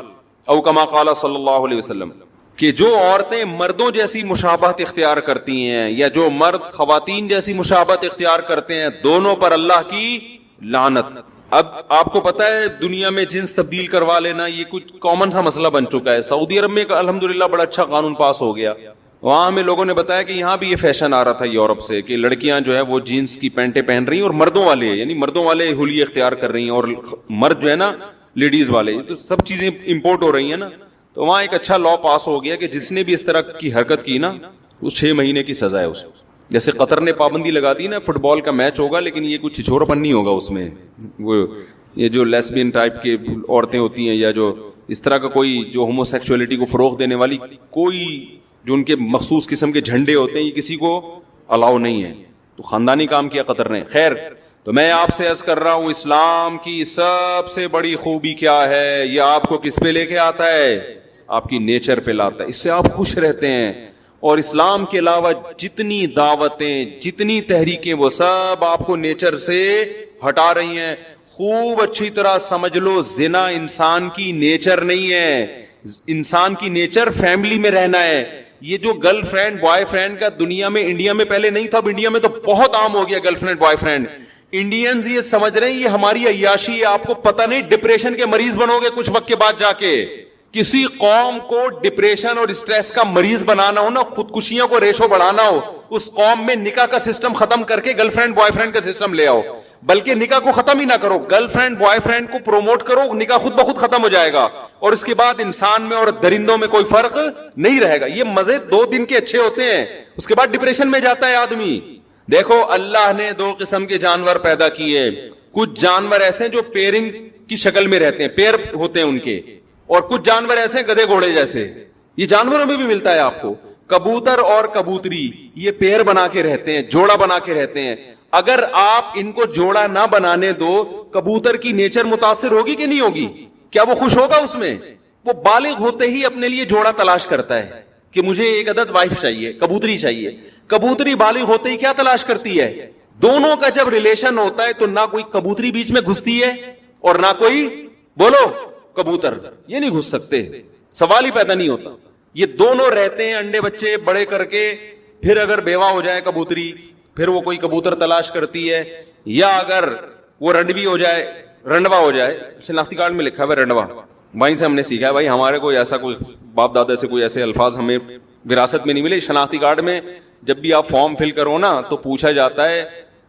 او کما قال صلی اللہ علیہ وسلم, کہ جو عورتیں مردوں جیسی مشابہت اختیار کرتی ہیں یا جو مرد خواتین جیسی مشابہت اختیار کرتے ہیں, دونوں پر اللہ کی لعنت. اب آپ کو پتا ہے دنیا میں جنس تبدیل کروا لینا یہ کچھ کامن سا مسئلہ بن چکا ہے. سعودی عرب میں الحمدللہ بڑا اچھا قانون پاس ہو گیا. وہاں ہمیں لوگوں نے بتایا کہ یہاں بھی یہ فیشن آ رہا تھا یورپ سے, کہ لڑکیاں جو ہے وہ جینس کی پینٹیں پہن رہی ہیں اور مردوں والے, یعنی مردوں والے ہولی اختیار کر رہی ہیں, اور مرد جو ہے نا لیڈیز والے, تو سب چیزیں امپورٹ ہو رہی ہیں نا. تو وہاں ایک اچھا لا پاس ہو گیا کہ جس نے بھی اس طرح کی حرکت کی نا, اس 6 مہینے کی سزا ہے اس کو. جیسے قطر نے پابندی لگا دی نا, فٹ بال کا میچ ہوگا لیکن یہ کچھ چھچورپن نہیں ہوگا اس میں, وہ یہ جو لیسبین ٹائپ کے عورتیں ہوتی ہیں یا جو اس طرح کا کوئی جو ہومو سیکچولیٹی کو فروغ دینے والی کوئی جو ان کے مخصوص قسم کے جھنڈے ہوتے ہیں, یہ کسی کو الاؤ نہیں ہے. تو خاندانی کام کیا قطر نے. خیر, تو میں آپ سے عرض کر رہا ہوں اسلام کی سب سے بڑی خوبی کیا ہے, یہ آپ کو کس پہ لے کے آتا ہے, آپ کی نیچر پہ لاتا ہے, اس سے آپ خوش رہتے ہیں. اور اسلام کے علاوہ جتنی دعوتیں جتنی تحریکیں وہ سب آپ کو نیچر سے ہٹا رہی ہیں. خوب اچھی طرح سمجھ لو, زنا انسان کی نیچر نہیں ہے, انسان کی نیچر فیملی میں رہنا ہے. یہ جو گرل فرینڈ بوائے فرینڈ کا دنیا میں, انڈیا میں پہلے نہیں تھا, اب انڈیا میں تو بہت عام ہو گیا girl friend boy friend. Indians یہ سمجھ رہے ہیں یہ ہماری عیاشی ہے. آپ کو پتہ نہیں ڈپریشن کے مریض بنو گے کچھ وقت کے بعد جا کے. کسی قوم کو ڈپریشن اور اسٹریس کا مریض بنانا ہو نا, خودکشیوں کو ریشو بڑھانا ہو, اس قوم میں نکاح کا سسٹم ختم کر کے گرل فرینڈ بوائے فرینڈ کا سسٹم لے آؤ. بلکہ نکاح کو ختم ہی نہ کرو, گرل فرینڈ بوائے فرینڈ کو پروموٹ کرو, نکاح خود بخود ختم ہو جائے گا. اور اس کے بعد انسان میں اور درندوں میں کوئی فرق نہیں رہے گا. یہ مزے 2 دن کے اچھے ہوتے ہیں, اس کے بعد ڈپریشن میں جاتا ہے آدمی. دیکھو اللہ نے 2 قسم کے جانور پیدا کیے. کچھ جانور ایسے ہیں جو پیرنگ کی شکل میں رہتے ہیں, پیر ہوتے ہیں ان کے, اور کچھ جانور ایسے ہیں گدھے گھوڑے جیسے. یہ جانوروں میں بھی ملتا ہے آپ کو. کبوتر اور کبوتری یہ پیر بنا کے رہتے ہیں, جوڑا بنا کے رہتے ہیں. اگر آپ ان کو جوڑا نہ بنانے دو, کبوتر کی نیچر متاثر ہوگی کہ نہیں ہوگی؟ کیا وہ خوش ہوگا اس میں؟ وہ بالغ ہوتے ہی اپنے لیے جوڑا تلاش کرتا ہے کہ مجھے ایک عدد وائف چاہیے, کبوتری چاہیے. کبوتری بالغ ہوتے ہی کیا تلاش کرتی ہے؟ دونوں کا جب ریلیشن ہوتا ہے تو نہ کوئی کبوتری بیچ میں گھستی ہے اور نہ کوئی بولو کبوتر, یہ نہیں گھس سکتے, سوال ہی پیدا نہیں ہوتا. یہ دونوں رہتے ہیں انڈے بچے بڑے کر کے. پھر اگر بیوہ ہو جائے کبوتری, پھر وہ کوئی کبوتر تلاش کرتی ہے, یا اگر وہ رنڈوی ہو جائے, رنڈوا ہو جائے, شناختی کارڈ میں لکھا ہوا ہے رنڈوا, وہیں سے ہم نے سیکھا ہے بھائی. ہمارے کوئی ایسا کوئی باپ دادا سے کوئی ایسے الفاظ ہمیں وراثت میں نہیں ملے. شناختی کارڈ میں جب بھی آپ فارم فل کرو نا تو پوچھا جاتا ہے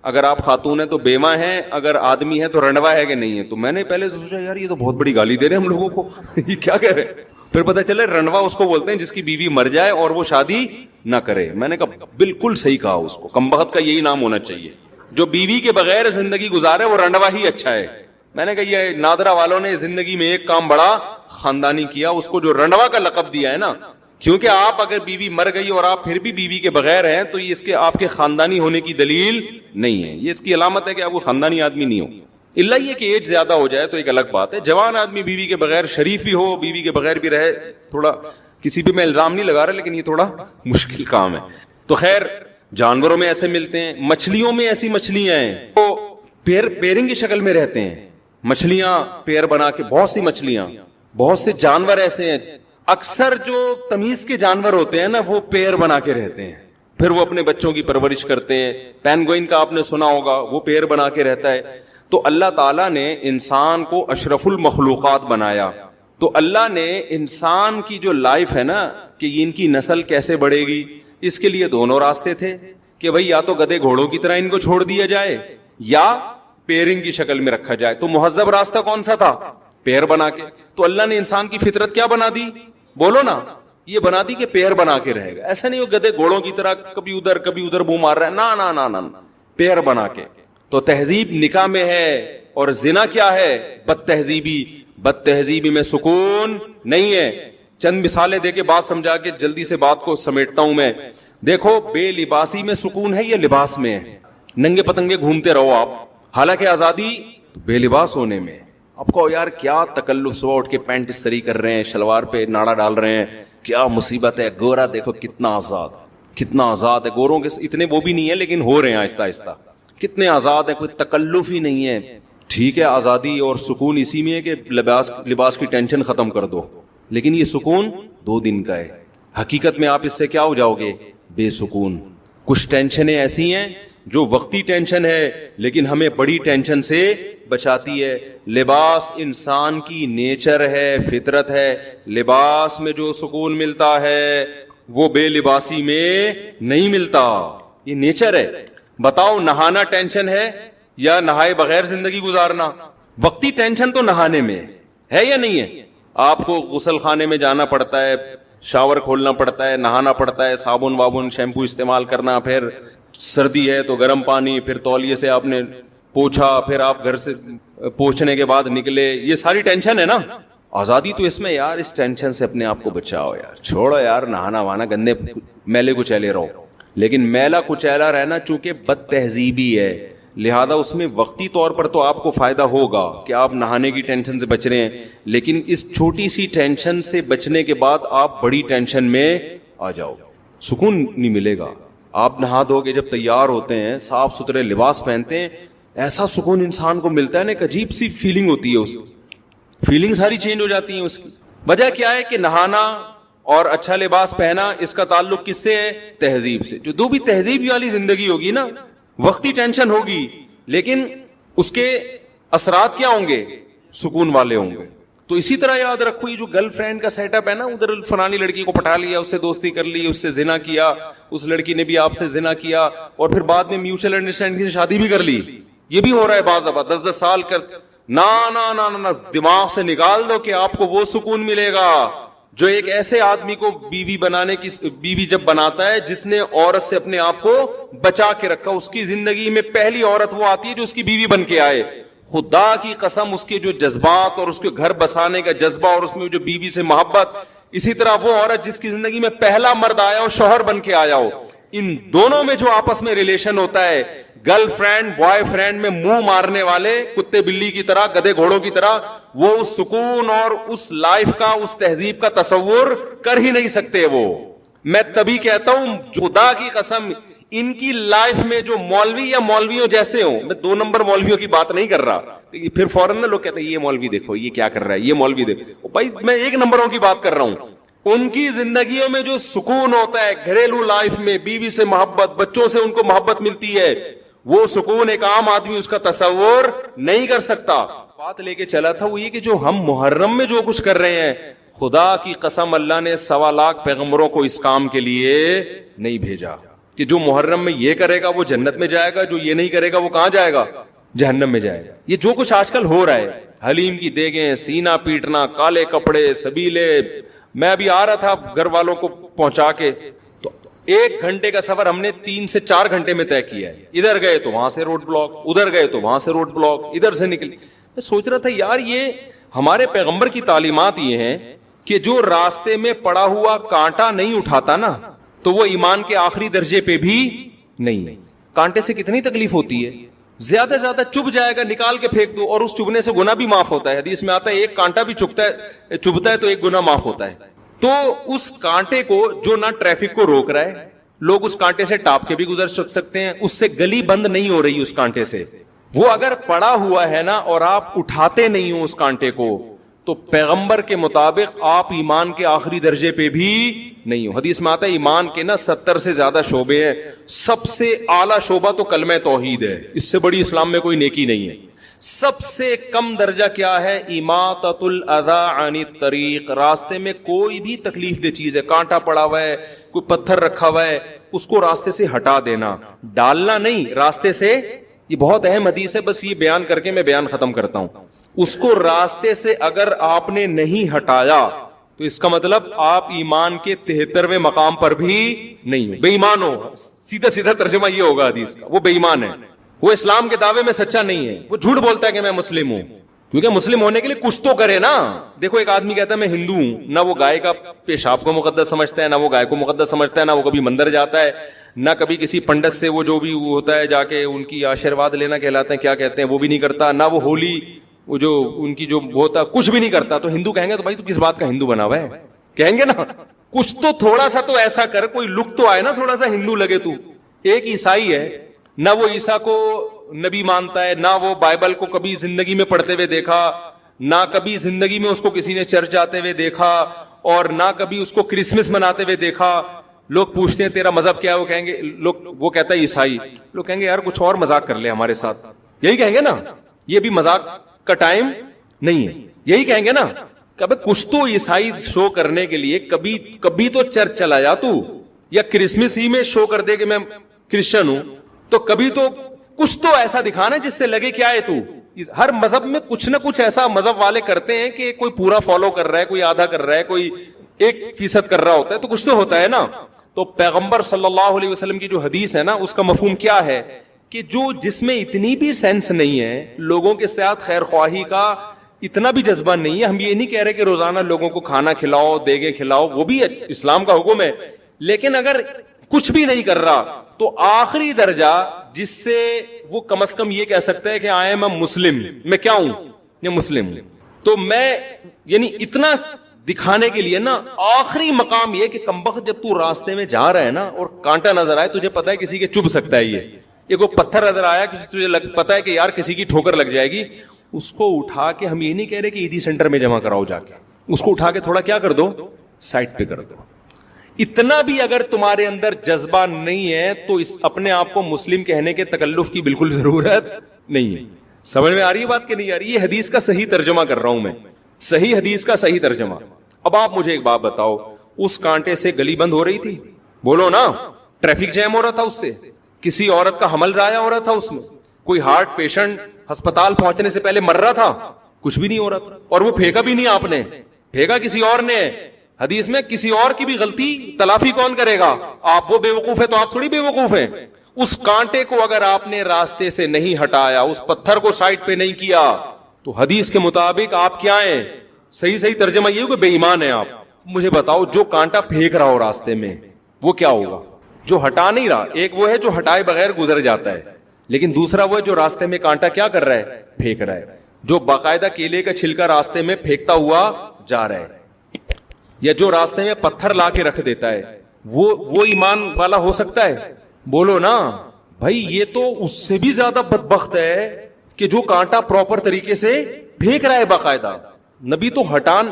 اگر آپ خاتون ہیں تو بیوہ ہیں, اگر آدمی ہے تو رنڈوا ہے کہ نہیں ہے. تو میں نے پہلے سوچا یار یہ تو بہت بڑی گالی دے رہے ہیں ہم لوگوں کو, یہ کیا کہہ رہے ہیں. پھر پتہ چلے رنڈوا اس کو بولتے ہیں جس کی بیوی مر جائے اور وہ شادی نہ کرے. میں نے کہا بالکل صحیح کہا, اس کو کمبخت کا یہی نام ہونا چاہیے. جو بیوی کے بغیر زندگی گزارے وہ رنڈوا ہی اچھا ہے. میں نے کہا یہ نادرا والوں نے زندگی میں ایک کام بڑا خاندانی کیا, اس کو جو رنڈوا کا لقب دیا ہے نا, کیونکہ آپ اگر بیوی مر گئی اور آپ پھر بھی بیوی کے بغیر ہیں تو یہ اس کے آپ کے خاندانی ہونے کی دلیل نہیں ہے. یہ اس کی علامت ہے کہ آپ کو خاندانی آدمی نہیں ہو. اللہ یہ کہ ایج زیادہ ہو جائے تو ایک الگ بات ہے. جوان آدمی بیوی کے بغیر شریف بھی ہو, بیوی کے بغیر بھی رہے, تھوڑا کسی پہ میں الزام نہیں لگا رہا لیکن یہ تھوڑا مشکل کام ہے. تو خیر جانوروں میں ایسے ملتے ہیں, مچھلیوں میں ایسی مچھلیاں ہیں وہ پیرنگ کی شکل میں رہتے ہیں. مچھلیاں پیر بنا کے, بہت سی مچھلیاں, بہت سے جانور ایسے ہیں. اکثر جو تمیز کے جانور ہوتے ہیں نا وہ پیر بنا کے رہتے ہیں, پھر وہ اپنے بچوں کی پرورش کرتے ہیں. پینگوئن کا آپ نے سنا ہوگا, وہ پیر بنا کے رہتا ہے. تو اللہ تعالیٰ نے انسان کو اشرف المخلوقات بنایا. تو اللہ نے انسان کی جو لائف ہے نا کہ ان کی نسل کیسے بڑھے گی, اس کے لیے دونوں راستے تھے کہ بھئی یا تو گدھے گھوڑوں کی طرح ان کو چھوڑ دیا جائے یا پیرنگ کی شکل میں رکھا جائے. تو مہذب راستہ کون سا تھا؟ پیر بنا کے. تو اللہ نے انسان کی فطرت کیا بنا دی؟ بولو نا, یہ بنا دی کہ پیر بنا کے رہے گا. ایسا نہیں ہو گدھے گھوڑوں کی طرح کبھی ادھر منہ مار رہا ہے, نا نا نا نا, پیر بنا کے. تو تہذیب نکاح میں ہے, اور زنا کیا ہے؟ بد تہذیبی. بد تہذیبی میں سکون نہیں ہے. چند مثالیں دے کے بات سمجھا کے جلدی سے بات کو سمیٹتا ہوں میں. دیکھو بے لباسی میں سکون ہے یا لباس میں ہے؟ ننگے پتنگے گھومتے رہو آپ, حالانکہ آزادی بے لباس ہونے میں. آپ کو یار کیا تکلف, صبح اٹھ کے پینٹ استری کر رہے ہیں, شلوار پہ ناڑا ڈال رہے ہیں, کیا مصیبت ہے. گورا دیکھو کتنا آزاد, کتنا آزاد ہے. گوروں کے اتنے وہ بھی نہیں ہے لیکن ہو رہے ہیں آہستہ آہستہ. کتنے آزاد ہیں, کوئی تکلف ہی نہیں ہے. ٹھیک ہے آزادی اور سکون اسی میں ہے کہ لباس کی ٹینشن ختم کر دو, لیکن یہ سکون 2 دن کا ہے. حقیقت میں آپ اس سے کیا ہو جاؤ گے؟ بے سکون. کچھ ٹینشنیں ایسی ہیں جو وقتی ٹینشن ہے لیکن ہمیں بڑی ٹینشن سے بچاتی ہے. لباس انسان کی نیچر ہے, فطرت ہے. لباس میں جو سکون ملتا ہے وہ بے لباسی میں نہیں ملتا, یہ نیچر ہے. بتاؤ نہانا ٹینشن ہے یا نہائے بغیر زندگی گزارنا؟ وقتی ٹینشن تو نہانے میں ہے یا نہیں ہے؟ آپ کو غسل خانے میں جانا پڑتا ہے, شاور کھولنا پڑتا ہے, نہانا پڑتا ہے, صابن وابن شیمپو استعمال کرنا, پھر سردی ہے تو گرم پانی, پھر تولیے سے آپ نے پوچھا, پھر آپ گھر سے پوچھنے کے بعد نکلے. یہ ساری ٹینشن ہے نا. آزادی تو اس میں یار اس ٹینشن سے اپنے آپ کو بچاؤ یار, چھوڑو یار نہانا وانا, گندے میلے کچیلے رہو. لیکن میلا کچیلا رہنا چونکہ بد تہذیبی ہے, لہذا اس میں وقتی طور پر تو آپ کو فائدہ ہوگا کہ آپ نہانے کی ٹینشن سے بچ رہے ہیں, لیکن اس چھوٹی سی ٹینشن سے بچنے کے بعد آپ بڑی ٹینشن میں آ جاؤ, سکون نہیں ملے گا. آپ نہا دھو کے جب تیار ہوتے ہیں, صاف ستھرے لباس پہنتے ہیں, ایسا سکون انسان کو ملتا ہے نا, ایک عجیب سی فیلنگ ہوتی ہے, اس فیلنگ ساری چینج ہو جاتی ہیں. اس کی وجہ کیا ہے کہ نہانا اور اچھا لباس پہنا, اس کا تعلق کس سے ہے؟ تہذیب سے. جو بھی تہذیب والی زندگی ہوگی نا, وقتی ٹینشن ہوگی لیکن اس کے اثرات کیا ہوں گے؟ سکون والے ہوں گے. تو اسی طرح یاد رکھو, یہ جو گرل فرینڈ کا سیٹ اپ ہے نا, ادھر فلانی لڑکی کو پٹا لیا, اس سے دوستی کر لی, اس سے زنا کیا, اس لڑکی نے بھی آپ سے زنا کیا, اور پھر بعد میں میوچل انڈرسٹینڈنگ سے شادی بھی کر لی. یہ بھی ہو رہا ہے بعض دفعہ, 10 سال کر. نا نا نا نا, دماغ سے نکال دو کہ آپ کو وہ سکون ملے گا جو ایک ایسے آدمی کو بیوی بنانے کی, بیوی جب بناتا ہے جس نے عورت سے اپنے آپ کو بچا کے رکھا. اس کی زندگی میں پہلی عورت وہ آتی ہے جو اس کی بیوی بن کے آئے. خدا کی قسم, اس کے جو جذبات اور اس کے گھر بسانے کا جذبہ اور اس میں جو بیوی سے محبت, اسی طرح وہ عورت جس کی زندگی میں پہلا مرد آیا ہو, شوہر بن کے آیا ہو, ان دونوں میں جو آپس میں ریلیشن ہوتا ہے, گرل فرینڈ بوائے فرینڈ میں منہ مارنے والے کتے بلی کی طرح, گدے گھوڑوں کی طرح, وہ اس سکون اور اس لائف کا, اس تہذیب کا تصور کر ہی نہیں سکتے. وہ میں تبھی کہتا ہوں خدا کی قسم, ان کی لائف میں جو مولوی یا مولویوں جیسے ہوں, میں 2 نمبر مولویوں کی بات نہیں کر رہا, پھر فوراً لوگ کہتے ہیں یہ مولوی دیکھو یہ کیا کر رہا ہے, یہ مولوی دیکھو. بھائی میں 1 نمبروں کی بات کر رہا ہوں. ان کی زندگیوں میں جو سکون ہوتا ہے گھریلو لائف میں, بیوی سے محبت, بچوں سے ان کو محبت ملتی ہے, وہ سکون ایک عام آدمی اس کا تصور نہیں کر سکتا. بات لے کے چلا تھا وہ یہ کہ جو ہم محرم میں جو کچھ کر رہے ہیں، خدا کی قسم اللہ نے 1.25 لاکھ پیغمبروں کو اس کام کے لیے نہیں بھیجا کہ جو محرم میں یہ کرے گا وہ جنت میں جائے گا، جو یہ نہیں کرے گا وہ کہاں جائے گا؟ جہنم میں جائے گا۔ یہ جو کچھ آج کل ہو رہا ہے، حلیم کی دیگیں، سینہ پیٹنا، کالے کپڑے، سبیلے، میں ابھی آ رہا تھا گھر والوں کو پہنچا کے، تو 1 گھنٹے کا سفر ہم نے 3 سے 4 گھنٹے میں طے کیا ہے۔ ادھر گئے تو وہاں سے روڈ بلاک، ادھر گئے تو وہاں سے روڈ بلاک، ادھر سے نکلے۔ میں سوچ رہا تھا یار یہ ہمارے پیغمبر کی تعلیمات یہ ہیں کہ جو راستے میں پڑا ہوا کانٹا نہیں اٹھاتا نا تو وہ ایمان کے آخری درجے پہ بھی نہیں ہے۔ کانٹے سے کتنی تکلیف ہوتی ہے، زیادہ سے زیادہ چبھ جائے گا، نکال کے پھینک دو، اور اس چبھنے سے گناہ بھی معاف ہوتا ہے۔ حدیث میں آتا ہے ایک کانٹا بھی چبھتا ہے تو ایک گناہ معاف ہوتا ہے۔ تو اس کانٹے کو جو نہ ٹریفک کو روک رہا ہے، لوگ اس کانٹے سے ٹاپ کے بھی گزر سکتے ہیں، اس سے گلی بند نہیں ہو رہی اس کانٹے سے، وہ اگر پڑا ہوا ہے نا اور آپ اٹھاتے نہیں ہو اس کانٹے کو تو پیغمبر کے مطابق آپ ایمان کے آخری درجے پہ بھی نہیں ہو۔ حدیث میں آتا ہے ایمان کے نا 70 سے زیادہ شعبے ہیں، سب سے اعلیٰ شعبہ تو کلمہ توحید ہے، اس سے بڑی اسلام میں کوئی نیکی نہیں ہے۔ سب سے کم درجہ کیا ہے؟ اماطۃ الاذی عن الطریق، راستے میں کوئی بھی تکلیف دہ چیز ہے، کانٹا پڑا ہوا ہے، کوئی پتھر رکھا ہوا ہے، اس کو راستے سے ہٹا دینا، ڈالنا نہیں، راستے سے۔ یہ بہت اہم حدیث ہے، بس یہ بیان کر کے میں بیان ختم کرتا ہوں۔ اس کو راستے سے اگر آپ نے نہیں ہٹایا تو اس کا مطلب آپ ایمان کے 73ویں مقام پر بھی نہیں ہو، بے ایمان ہو۔ سیدھا سیدھا ترجمہ یہ ہوگا حدیث کا، وہ بے ایمان ہے، وہ اسلام کے دعوے میں سچا نہیں ہے، وہ جھوٹ بولتا ہے کہ میں مسلم ہوں، کیونکہ مسلم ہونے کے لیے کچھ تو کرے نا۔ دیکھو ایک آدمی کہتا ہے میں ہندو ہوں، نہ وہ گائے کا پیشاب کو مقدس سمجھتا ہے، نہ وہ گائے کو مقدس سمجھتا ہے، نہ وہ کبھی مندر جاتا ہے، نہ کبھی کسی پنڈت سے وہ جو بھی ہوتا ہے جا کے ان کی آشیرواد لینا کہلاتے ہیں، کیا کہتے ہیں، وہ بھی نہیں کرتا، نہ وہ ہولی وہ جو ان کی جو ہوتا کچھ بھی نہیں کرتا۔ تو ہندو کہیں گے تو بھائی تو کس بات کا ہندو بنا ہوا ہے، کہیں گے نا کچھ تو تھوڑا سا تو ایسا کر، کوئی لک تو آئے نا، تھوڑا سا ہندو لگے تو۔ ایک عیسائی ہے، نہ وہ عیسیٰ کو نبی مانتا ہے، نہ وہ بائبل کو کبھی زندگی میں پڑھتے ہوئے دیکھا، نہ کبھی زندگی میں اس کو کسی نے چرچ جاتے ہوئے دیکھا، اور نہ کبھی اس کو کرسمس مناتے ہوئے دیکھا۔ لوگ پوچھتے ہیں تیرا مذہب کیا ہے، وہ کہیں گے وہ کہتا ہے عیسائی۔ لوگ کہیں گے یار کچھ اور مذاق کر لے ہمارے ساتھ، یہی کہیں گے نا، یہ بھی مذاق کا ٹائم نہیں ہے، یہی کہیں گے نا کہ کچھ تو عیسائی شو کرنے کے لیے کبھی تو چرچ چلا جا تو، یا کرسمس ہی میں شو کر دے کہ میں کرسچن ہوں، تو کبھی تو کچھ تو ایسا دکھانا جس سے لگے کیا ہے تو۔ ہر مذہب میں کچھ نہ کچھ ایسا مذہب والے کرتے ہیں کہ کوئی پورا فالو کر رہا ہے، کوئی آدھا کر رہا ہے، کوئی 1% کر رہا ہوتا ہے، تو کچھ تو ہوتا ہے نا۔ تو پیغمبر صلی اللہ علیہ وسلم کی جو حدیث ہے نا، اس کا مفہوم کیا ہے کہ جس میں اتنی بھی سینس نہیں ہے، لوگوں کے ساتھ خیر خواہی کا اتنا بھی جذبہ نہیں ہے۔ ہم یہ نہیں کہہ رہے کہ روزانہ لوگوں کو کھانا کھلاؤ، دیگے کھلاؤ، وہ بھی اسلام کا حکم ہے، لیکن اگر کچھ بھی نہیں کر رہا تو آخری درجہ جس سے وہ کم از کم یہ کہہ سکتا ہے کہ آئی ایم اے مسلم، میں کیا ہوں، یہ مسلم ہوں۔ تو میں یعنی اتنا دکھانے کے لیے نا آخری مقام یہ کہ کمبخت جب تو راستے میں جا رہا ہے نا اور کانٹا نظر آئے، تجھے پتا ہے کسی کے چبھ سکتا ہے، یہ کوئی پتھر نظر آیا تجھے پتا ہے کہ یار کسی کی ٹھوکر لگ جائے گی، اس کو اٹھا کے، ہم یہ نہیں کہہ رہے کہ عیدی سینٹر میں جمع کراؤ جا کے، اس کو اٹھا کے تھوڑا کیا کر دو، سائٹ پہ کر دو۔ اتنا بھی اگر تمہارے اندر جذبہ نہیں ہے تو اس اپنے آپ کو مسلم کہنے کے تکلف کی بالکل ضرورت نہیں ہے۔ سمجھ میں آ رہی ہے بات کہ نہیں آ رہی؟ یہ حدیث کا صحیح ترجمہ کر رہا ہوں میں، صحیح حدیث کا صحیح ترجمہ۔ اب آپ مجھے ایک بات بتاؤ، اس کانٹے سے گلی بند ہو رہی تھی؟ بولو نا، ٹریفک جیم ہو رہا تھا اس سے، کسی عورت کا حمل ضائع ہو رہا تھا اس میں، کوئی ہارٹ پیشنٹ ہسپتال پہنچنے سے پہلے مر رہا تھا، کچھ بھی نہیں ہو رہا تھا، اور وہ پھینکا بھی نہیں آپ نے، پھینکا کسی اور نے۔ حدیث میں کسی اور کی بھی غلطی تلافی کون کرے گا؟ آپ، وہ بے وقوف ہے تو آپ تھوڑی بے وقوف ہیں۔ اس کانٹے کو اگر آپ نے راستے سے نہیں ہٹایا، اس پتھر کو سائڈ پہ نہیں کیا، تو حدیث کے مطابق آپ کیا ہیں؟ صحیح ترجمہ یہ ہو کہ بے ایمان ہیں آپ۔ مجھے بتاؤ، جو کانٹا پھینک رہا ہو راستے میں وہ کیا ہوگا؟ جو ہٹا نہیں رہا، ایک وہ ہے جو ہٹائے بغیر گزر جاتا ہے، لیکن دوسرا وہ ہے جو راستے میں کانٹا کیا کر رہا ہے؟ پھینک رہا ہے، جو باقاعدہ کیلے کا چھلکا راستے میں پھینکتا ہوا جا رہا ہے، یا جو راستے میں پتھر لا کے رکھ دیتا ہے، وہ ایمان والا ہو سکتا ہے؟ بولو نا بھائی، یہ تو اس سے بھی زیادہ بدبخت ہے کہ جو کانٹا پراپر طریقے سے پھینک رہا ہے باقاعدہ۔ نبی تو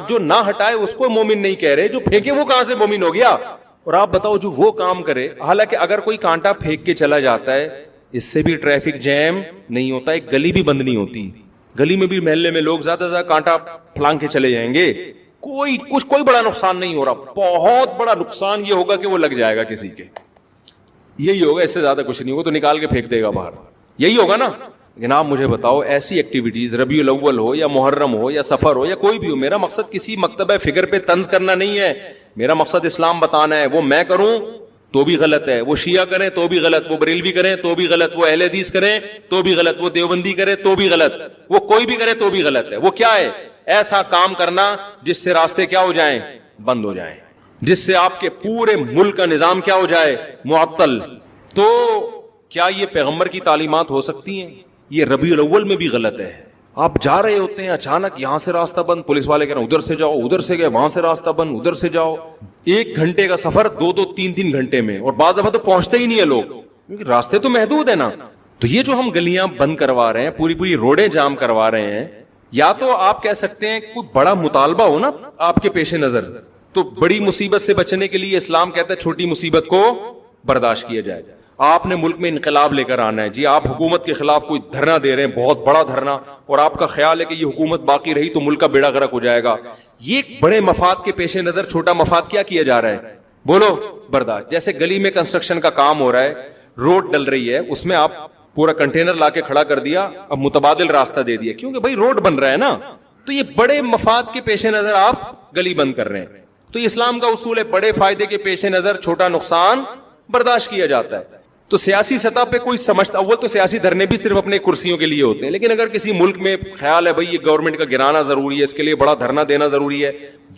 جو نہ ہٹائے اس کو مومن نہیں کہہ رہے، جو پھینکے وہ کہاں سے مومن ہو گیا؟ اور آپ بتاؤ جو وہ کام کرے، حالانکہ اگر کوئی کانٹا پھینک کے چلا جاتا ہے اس سے بھی ٹریفک جیم نہیں ہوتا، ایک گلی بھی بند نہیں ہوتی، گلی میں بھی محلے میں لوگ زیادہ سے زیادہ کانٹا پھلانگ کے چلے جائیں گے, کوئی بڑا نقصان نہیں ہو رہا. بہت بڑا نقصان یہ ہوگا کہ وہ لگ جائے گا کسی کے, یہی ہوگا, اس سے زیادہ کچھ نہیں ہوگا, تو نکال کے پھینک دے گا باہر, یہی ہوگا نا. لیکن آپ مجھے بتاؤ ایسی ایکٹیویٹیز ربیع الاول ہو یا محرم ہو یا سفر ہو یا کوئی بھی ہو, میرا مقصد کسی مکتبہ فکر پہ طنز کرنا نہیں ہے, میرا مقصد اسلام بتانا ہے. وہ میں کروں تو بھی غلط ہے, وہ شیعہ کریں تو بھی غلط, وہ بریلوی کریں تو بھی غلط, وہ اہل حدیث کریں تو بھی غلط, وہ دیوبندی کرے تو بھی غلط, وہ کوئی بھی کرے تو بھی غلط ہے. وہ کیا ہے؟ ایسا کام کرنا جس سے راستے کیا ہو جائیں, بند ہو جائیں, جس سے آپ کے پورے ملک کا نظام کیا ہو جائے, معطل. تو کیا یہ پیغمبر کی تعلیمات ہو سکتی ہیں؟ یہ ربیع الاول میں بھی غلط ہے. آپ جا رہے ہوتے ہیں, اچانک یہاں سے راستہ بند, پولیس والے کہہ رہے ہیں ادھر سے جاؤ, ادھر سے گئے وہاں سے راستہ بند, ادھر سے جاؤ. 1 گھنٹے کا سفر 2-3 گھنٹے میں, اور بعض دفعہ تو پہنچتے ہی نہیں ہے لوگ, کیونکہ راستے تو محدود ہے نا. تو یہ جو ہم گلیاں بند کروا رہے ہیں, پوری روڈیں جام کروا رہے ہیں, یا تو آپ کہہ سکتے ہیں کوئی بڑا مطالبہ ہو نا آپ کے پیش نظر, تو بڑی مصیبت سے بچنے کے لیے اسلام کہتا ہے چھوٹی مصیبت کو برداشت کیا جائے. آپ نے ملک میں انقلاب لے کر آنا ہے جی, آپ حکومت کے خلاف کوئی دھرنا دے رہے ہیں, بہت بڑا دھرنا, اور آپ کا خیال ہے کہ یہ حکومت باقی رہی تو ملک کا بیڑا غرق ہو جائے گا. یہ بڑے مفاد کے پیش نظر چھوٹا مفاد کیا جا رہا ہے, بولو, برداشت. جیسے گلی میں کنسٹرکشن کا کام ہو رہا ہے, روڈ ڈل رہی ہے, اس میں آپ پورا کنٹینر لا کے کھڑا کر دیا, اب متبادل راستہ دے دیا, کیونکہ بھائی روڈ بن رہا ہے نا. تو یہ بڑے مفاد کے پیش نظر آپ گلی بند کر رہے ہیں. تو اسلام کا اصول ہے بڑے فائدے کے پیش نظر چھوٹا نقصان برداشت کیا جاتا ہے. تو سیاسی سطح پہ کوئی سمجھتا, اول تو سیاسی دھرنے بھی صرف اپنے کرسیوں کے لیے ہوتے ہیں, لیکن اگر کسی ملک میں خیال ہے بھائی یہ گورنمنٹ کا گرانا ضروری ہے, اس کے لیے بڑا دھرنا دینا ضروری ہے,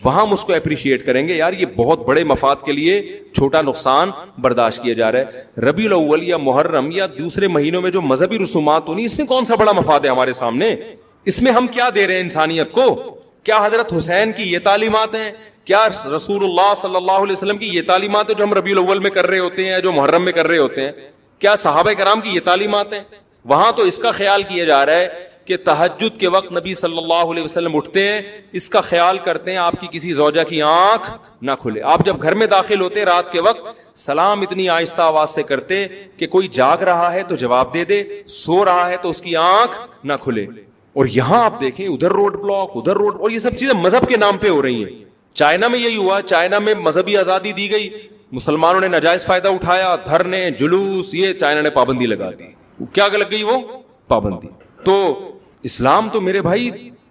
وہاں ہم اس کو اپریشیٹ کریں گے, یار یہ بہت بڑے مفاد کے لیے چھوٹا نقصان برداشت کیا جا رہا ہے. ربیع الاول یا محرم یا دوسرے مہینوں میں جو مذہبی رسومات ہونی, اس میں کون سا بڑا مفاد ہے ہمارے سامنے؟ اس میں ہم کیا دے رہے ہیں انسانیت کو؟ کیا حضرت حسین کی یہ تعلیمات ہیں؟ کیا رسول اللہ صلی اللہ علیہ وسلم کی یہ تعلیمات ہے جو ہم ربیع الاول میں کر رہے ہوتے ہیں, جو محرم میں کر رہے ہوتے ہیں؟ کیا صحابہ کرام کی یہ تعلیمات ہیں؟ وہاں تو اس کا خیال کیا جا رہا ہے کہ تہجد کے وقت نبی صلی اللہ علیہ وسلم اٹھتے ہیں, اس کا خیال کرتے ہیں آپ کی کسی زوجہ کی آنکھ نہ کھلے. آپ جب گھر میں داخل ہوتے رات کے وقت, سلام اتنی آہستہ آواز سے کرتے کہ کوئی جاگ رہا ہے تو جواب دے دے, سو رہا ہے تو اس کی آنکھ نہ کھلے. اور یہاں آپ دیکھیں ادھر روڈ بلاک, ادھر روڈ, اور یہ سب چیزیں مذہب کے نام پہ ہو رہی ہیں. چائنا میں یہی ہوا, چائنا میں مذہبی آزادی دی گئی, مسلمانوں نے ناجائز فائدہ اٹھایا, دھرنے, جلوس, یہ چائنا نے پابندی لگا دی. کیا لگ گئی وہ پابندی؟ تو اسلام تو میرے بھائی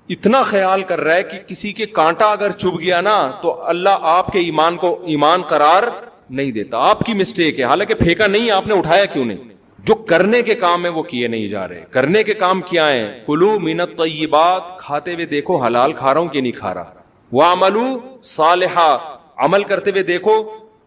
اتنا خیال کر رہا ہے کہ کسی کے کانٹا اگر چبھ گیا نا تو اللہ آپ کے ایمان کو ایمان قرار نہیں دیتا. آپ کی مسٹیک ہے, حالانکہ پھینکا نہیں, آپ نے اٹھایا کیوں نہیں؟ جو کرنے کے کام ہیں وہ کیے نہیں جا رہے. کرنے کے کام کیا ہیں؟ کلو من الطیبات, کھاتے ہوئے دیکھو حلال کھا رہا ہوں کہ نہیں کھا رہا. وَعَمَلُوا صالحا, عمل کرتے ہوئے دیکھو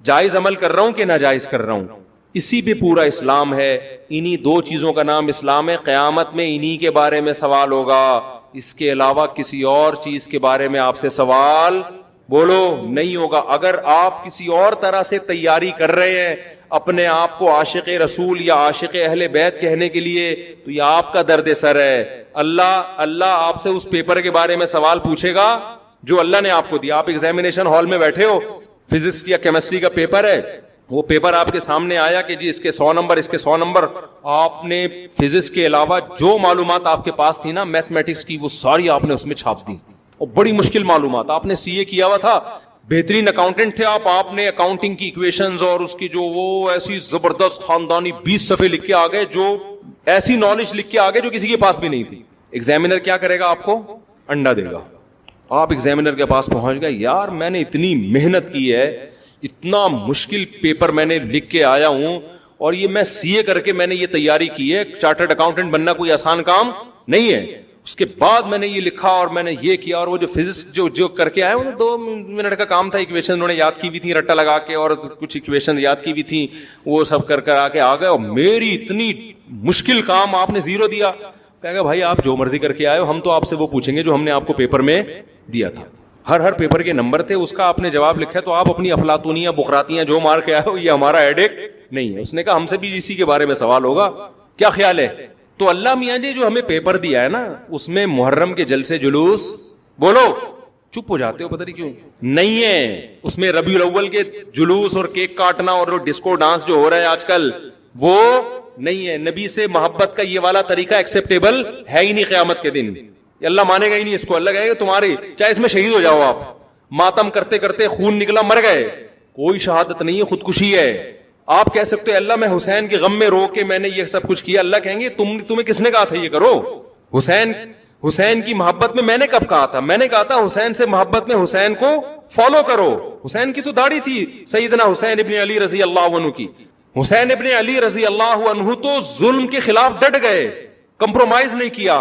جائز عمل کر رہا ہوں کہ ناجائز کر رہا ہوں. اسی پہ پورا اسلام ہے. انہی 2 چیزوں کا نام اسلام ہے. قیامت میں انہی کے بارے میں سوال ہوگا, اس کے علاوہ کسی اور چیز کے بارے میں آپ سے سوال بولو نہیں ہوگا. اگر آپ کسی اور طرح سے تیاری کر رہے ہیں اپنے آپ کو عاشق رسول یا عاشق اہل بیت کہنے کے لیے, تو یہ آپ کا درد سر ہے. اللہ آپ سے اس پیپر کے بارے میں سوال پوچھے گا جو اللہ نے آپ کو دیا. آپ ایگزامینیشن ہال میں بیٹھے ہو, فزکس یا کیمسٹری کا پیپر ہے, وہ پیپر آپ کے سامنے آیا کہ جی اس کے 100 نمبر, اس کے 100 نمبر. آپ نے فزکس کے علاوہ جو معلومات آپ کے پاس تھی نا میتھمیٹکس کی, وہ ساری آپ نے اس میں چھاپ دی, اور بڑی مشکل معلومات. آپ نے سی اے کیا ہوا تھا, بہترین اکاؤنٹنٹ تھے آپ نے اکاؤنٹنگ کی ایکویشنز اور اس کی جو وہ ایسی زبردست خاندانی 20 صفحے لکھ کے آگے, جو ایسی نالج لکھ کے آگے جو کسی کے پاس بھی نہیں تھی. ایگزامینر کیا کرے گا؟ آپ کو انڈا دے گا. آپ ایگزامینر کے پاس پہنچ گئے, یار میں نے اتنی محنت کی ہے, اتنا مشکل پیپر میں نے لکھ کے آیا ہوں, اور یہ میں سی اے کر کے میں نے یہ تیاری کی ہے. چارٹرڈ اکاؤنٹنٹ بننا کوئی آسان کام نہیں ہے. اس کے بعد میں نے یہ لکھا اور میں نے یہ کیا, اور وہ جو فزکس جو کر کے آئے وہ 2 منٹ کا کام تھا. ایکویشن انہوں نے یاد کی ہوئی تھی رٹا لگا کے, اور کچھ ایکویشن یاد کی ہوئی تھی, وہ سب کر آ کے آ گئے. اور میری اتنی مشکل کام آپ نے 0 دیا. کہا گا بھائی آپ جو مرضی کر کے آئے ہو, ہم تو آپ سے وہ پوچھیں گے جو ہم نے آپ کو پیپر میں دیا تھا. ہر پیپر کے نمبر تھے, اس کا آپ نے جواب لکھا, تو آپ اپنی افلاطونیاں بخراتیاں جو مار کے آئے ہو یہ ہمارا ہیڈیک نہیں ہے. اس نے کہا ہم سے بھی اسی کے بارے میں سوال ہوگا, کیا خیال ہے؟ تو اللہ میاں جی جو ہمیں پیپر دیا ہے نا, اس میں محرم کے جلسے جلوس, بولو چپ ہو جاتے ہو پتہ نہیں کیوں, نہیں ہے. اس میں ربیع الاول کے جلوس اور کیک کاٹنا اور ڈسکو ڈانس جو ہو رہا ہے آج کل وہ نہیں ہے. نبی سے محبت کا یہ والا طریقہ ایکسیپٹیبل ہے ہی نہیں قیامت کے دن. اللہ مانے گا ہی نہیں اس کو. اللہ کہے گا تمہاری چاہے اس میں شہید ہو جاؤ, آپ ماتم کرتے کرتے خون نکلا مر گئے, کوئی شہادت نہیں ہے, خودکشی ہے. آپ کہہ سکتے اللہ میں حسین کے غم میں رو کے میں نے یہ سب کچھ کیا. اللہ کہیں گے تمہیں کس نے کہا تھا یہ کرو؟ حسین کی محبت میں نے کب کہا تھا؟ میں نے کہا تھا حسین سے محبت میں حسین کو فالو کرو. حسین کی تو داڑھی تھی سیدنا حسین ابن علی رضی اللہ عنہ کی. حسین ابن علی رضی اللہ عنہ تو ظلم کے خلاف ڈٹ گئے, کمپرومائز نہیں کیا.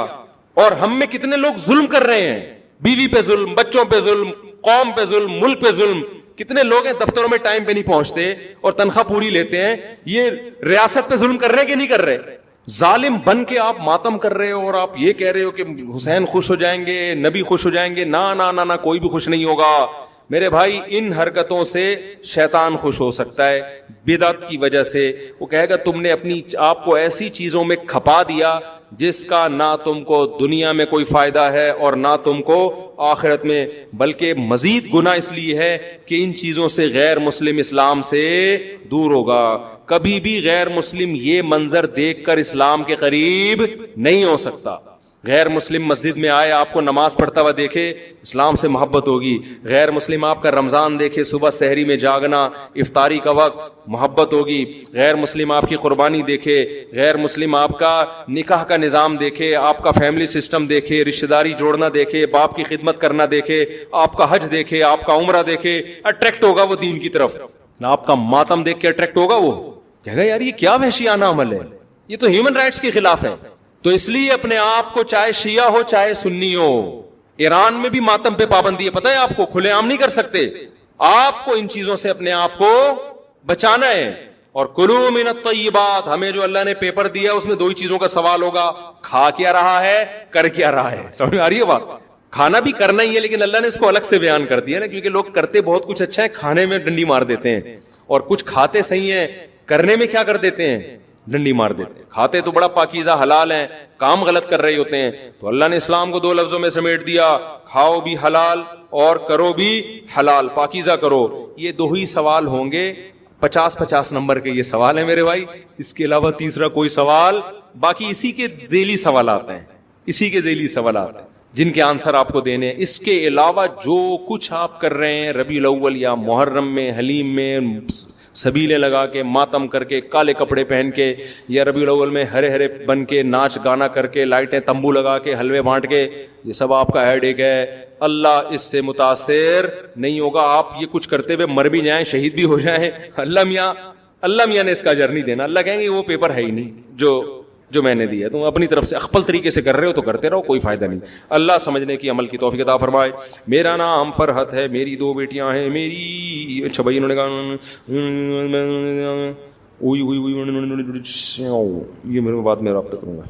اور ہم میں کتنے لوگ ظلم کر رہے ہیں, بیوی پہ ظلم, بچوں پہ ظلم, قوم پہ ظلم, ملک پہ ظلم. کتنے لوگ ہیں دفتروں میں ٹائم پہ نہیں پہنچتے اور تنخواہ پوری لیتے ہیں. یہ ریاست پہ ظلم کر رہے ہیں کہ نہیں کر رہے؟ ظالم بن کے آپ ماتم کر رہے ہو اور آپ یہ کہہ رہے ہو کہ حسین خوش ہو جائیں گے, نبی خوش ہو جائیں گے. نہ کوئی بھی خوش نہیں ہوگا میرے بھائی. ان حرکتوں سے شیطان خوش ہو سکتا ہے بدعت کی وجہ سے. وہ کہے گا تم نے اپنی آپ کو ایسی چیزوں میں کھپا دیا جس کا نہ تم کو دنیا میں کوئی فائدہ ہے اور نہ تم کو آخرت میں, بلکہ مزید گناہ اس لیے ہے کہ ان چیزوں سے غیر مسلم اسلام سے دور ہوگا. کبھی بھی غیر مسلم یہ منظر دیکھ کر اسلام کے قریب نہیں ہو سکتا. غیر مسلم مسجد میں آئے, آپ کو نماز پڑھتا ہوا دیکھے, اسلام سے محبت ہوگی. غیر مسلم آپ کا رمضان دیکھے, صبح سحری میں جاگنا, افطاری کا وقت, محبت ہوگی. غیر مسلم آپ کی قربانی دیکھے, غیر مسلم آپ کا نکاح کا نظام دیکھے, آپ کا فیملی سسٹم دیکھے, رشتہ داری جوڑنا دیکھے, باپ کی خدمت کرنا دیکھے, آپ کا حج دیکھے, آپ کا عمرہ دیکھے, اٹریکٹ ہوگا وہ دین کی طرف. آپ کا ماتم دیکھ کے اٹریکٹ ہوگا, وہ کہے گا یار یہ کیا وحشیانہ عمل ہے, یہ تو ہیومن رائٹس کے خلاف ہے. تو اس لیے اپنے آپ کو چاہے شیعہ ہو چاہے سنی ہو, ایران میں بھی ماتم پہ پابندی ہے, پتہ ہے آپ کو, کھلے عام نہیں کر سکتے. آپ کو ان چیزوں سے اپنے آپ کو بچانا ہے. اور کلوا من الطیبات, ہمیں جو اللہ نے پیپر دیا اس میں دو ہی چیزوں کا سوال ہوگا, کھا کیا رہا ہے, کر کیا رہا ہے. سمجھ میں آ رہی ہے بات؟ کھانا بھی کرنا ہی ہے لیکن اللہ نے اس کو الگ سے بیان کر دیا نا, کیونکہ لوگ کرتے بہت کچھ اچھا ہے, کھانے میں ڈنڈی مار دیتے ہیں, اور کچھ کھاتے صحیح ہیں, کرنے میں کیا کر دیتے ہیں, ڈنڈی مار دیتے ہیں. کھاتے تو بڑا پاکیزہ حلال ہیں, کام غلط کر رہے ہوتے ہیں. تو اللہ نے اسلام کو دو لفظوں میں سمیٹ دیا, کھاؤ بھی حلال اور کرو بھی حلال, پاکیزہ کرو. یہ دو ہی سوال ہوں گے, 50 نمبر کے یہ سوال ہیں میرے بھائی. اس کے علاوہ تیسرا کوئی سوال, باقی اسی کے ذیلی سوالات ہیں, اسی کے ذیلی سوالات ہیں جن کے آنسر آپ کو دینے ہیں. اس کے علاوہ جو کچھ آپ کر رہے ہیں ربیع الاول یا محرم میں, حلیم میں, سبیلے لگا کے, ماتم کر کے, کالے کپڑے پہن کے, یا ربیع الاول میں ہرے ہرے بن کے, ناچ گانا کر کے, لائٹیں تمبو لگا کے, حلوے بانٹ کے, یہ سب آپ کا ہیڈ ایک ہے. اللہ اس سے متاثر نہیں ہوگا. آپ یہ کچھ کرتے ہوئے مر بھی جائیں, شہید بھی ہو جائیں, اللہ میاں نے اس کا اجر نہیں دینا. اللہ کہیں گے وہ پیپر ہے ہی نہیں جو میں نے دیا. تم اپنی طرف سے اخپل طریقے سے کر رہے ہو تو کرتے رہو, کوئی فائدہ نہیں. اللہ سمجھنے کی عمل کی توفیق عطا فرمائے. میرا نام فرحت ہے, میری 2 بیٹیاں ہیں. میری اچھا بھائی انہوں نے کہا یہ میرے بعد میں رابطہ کروں گا.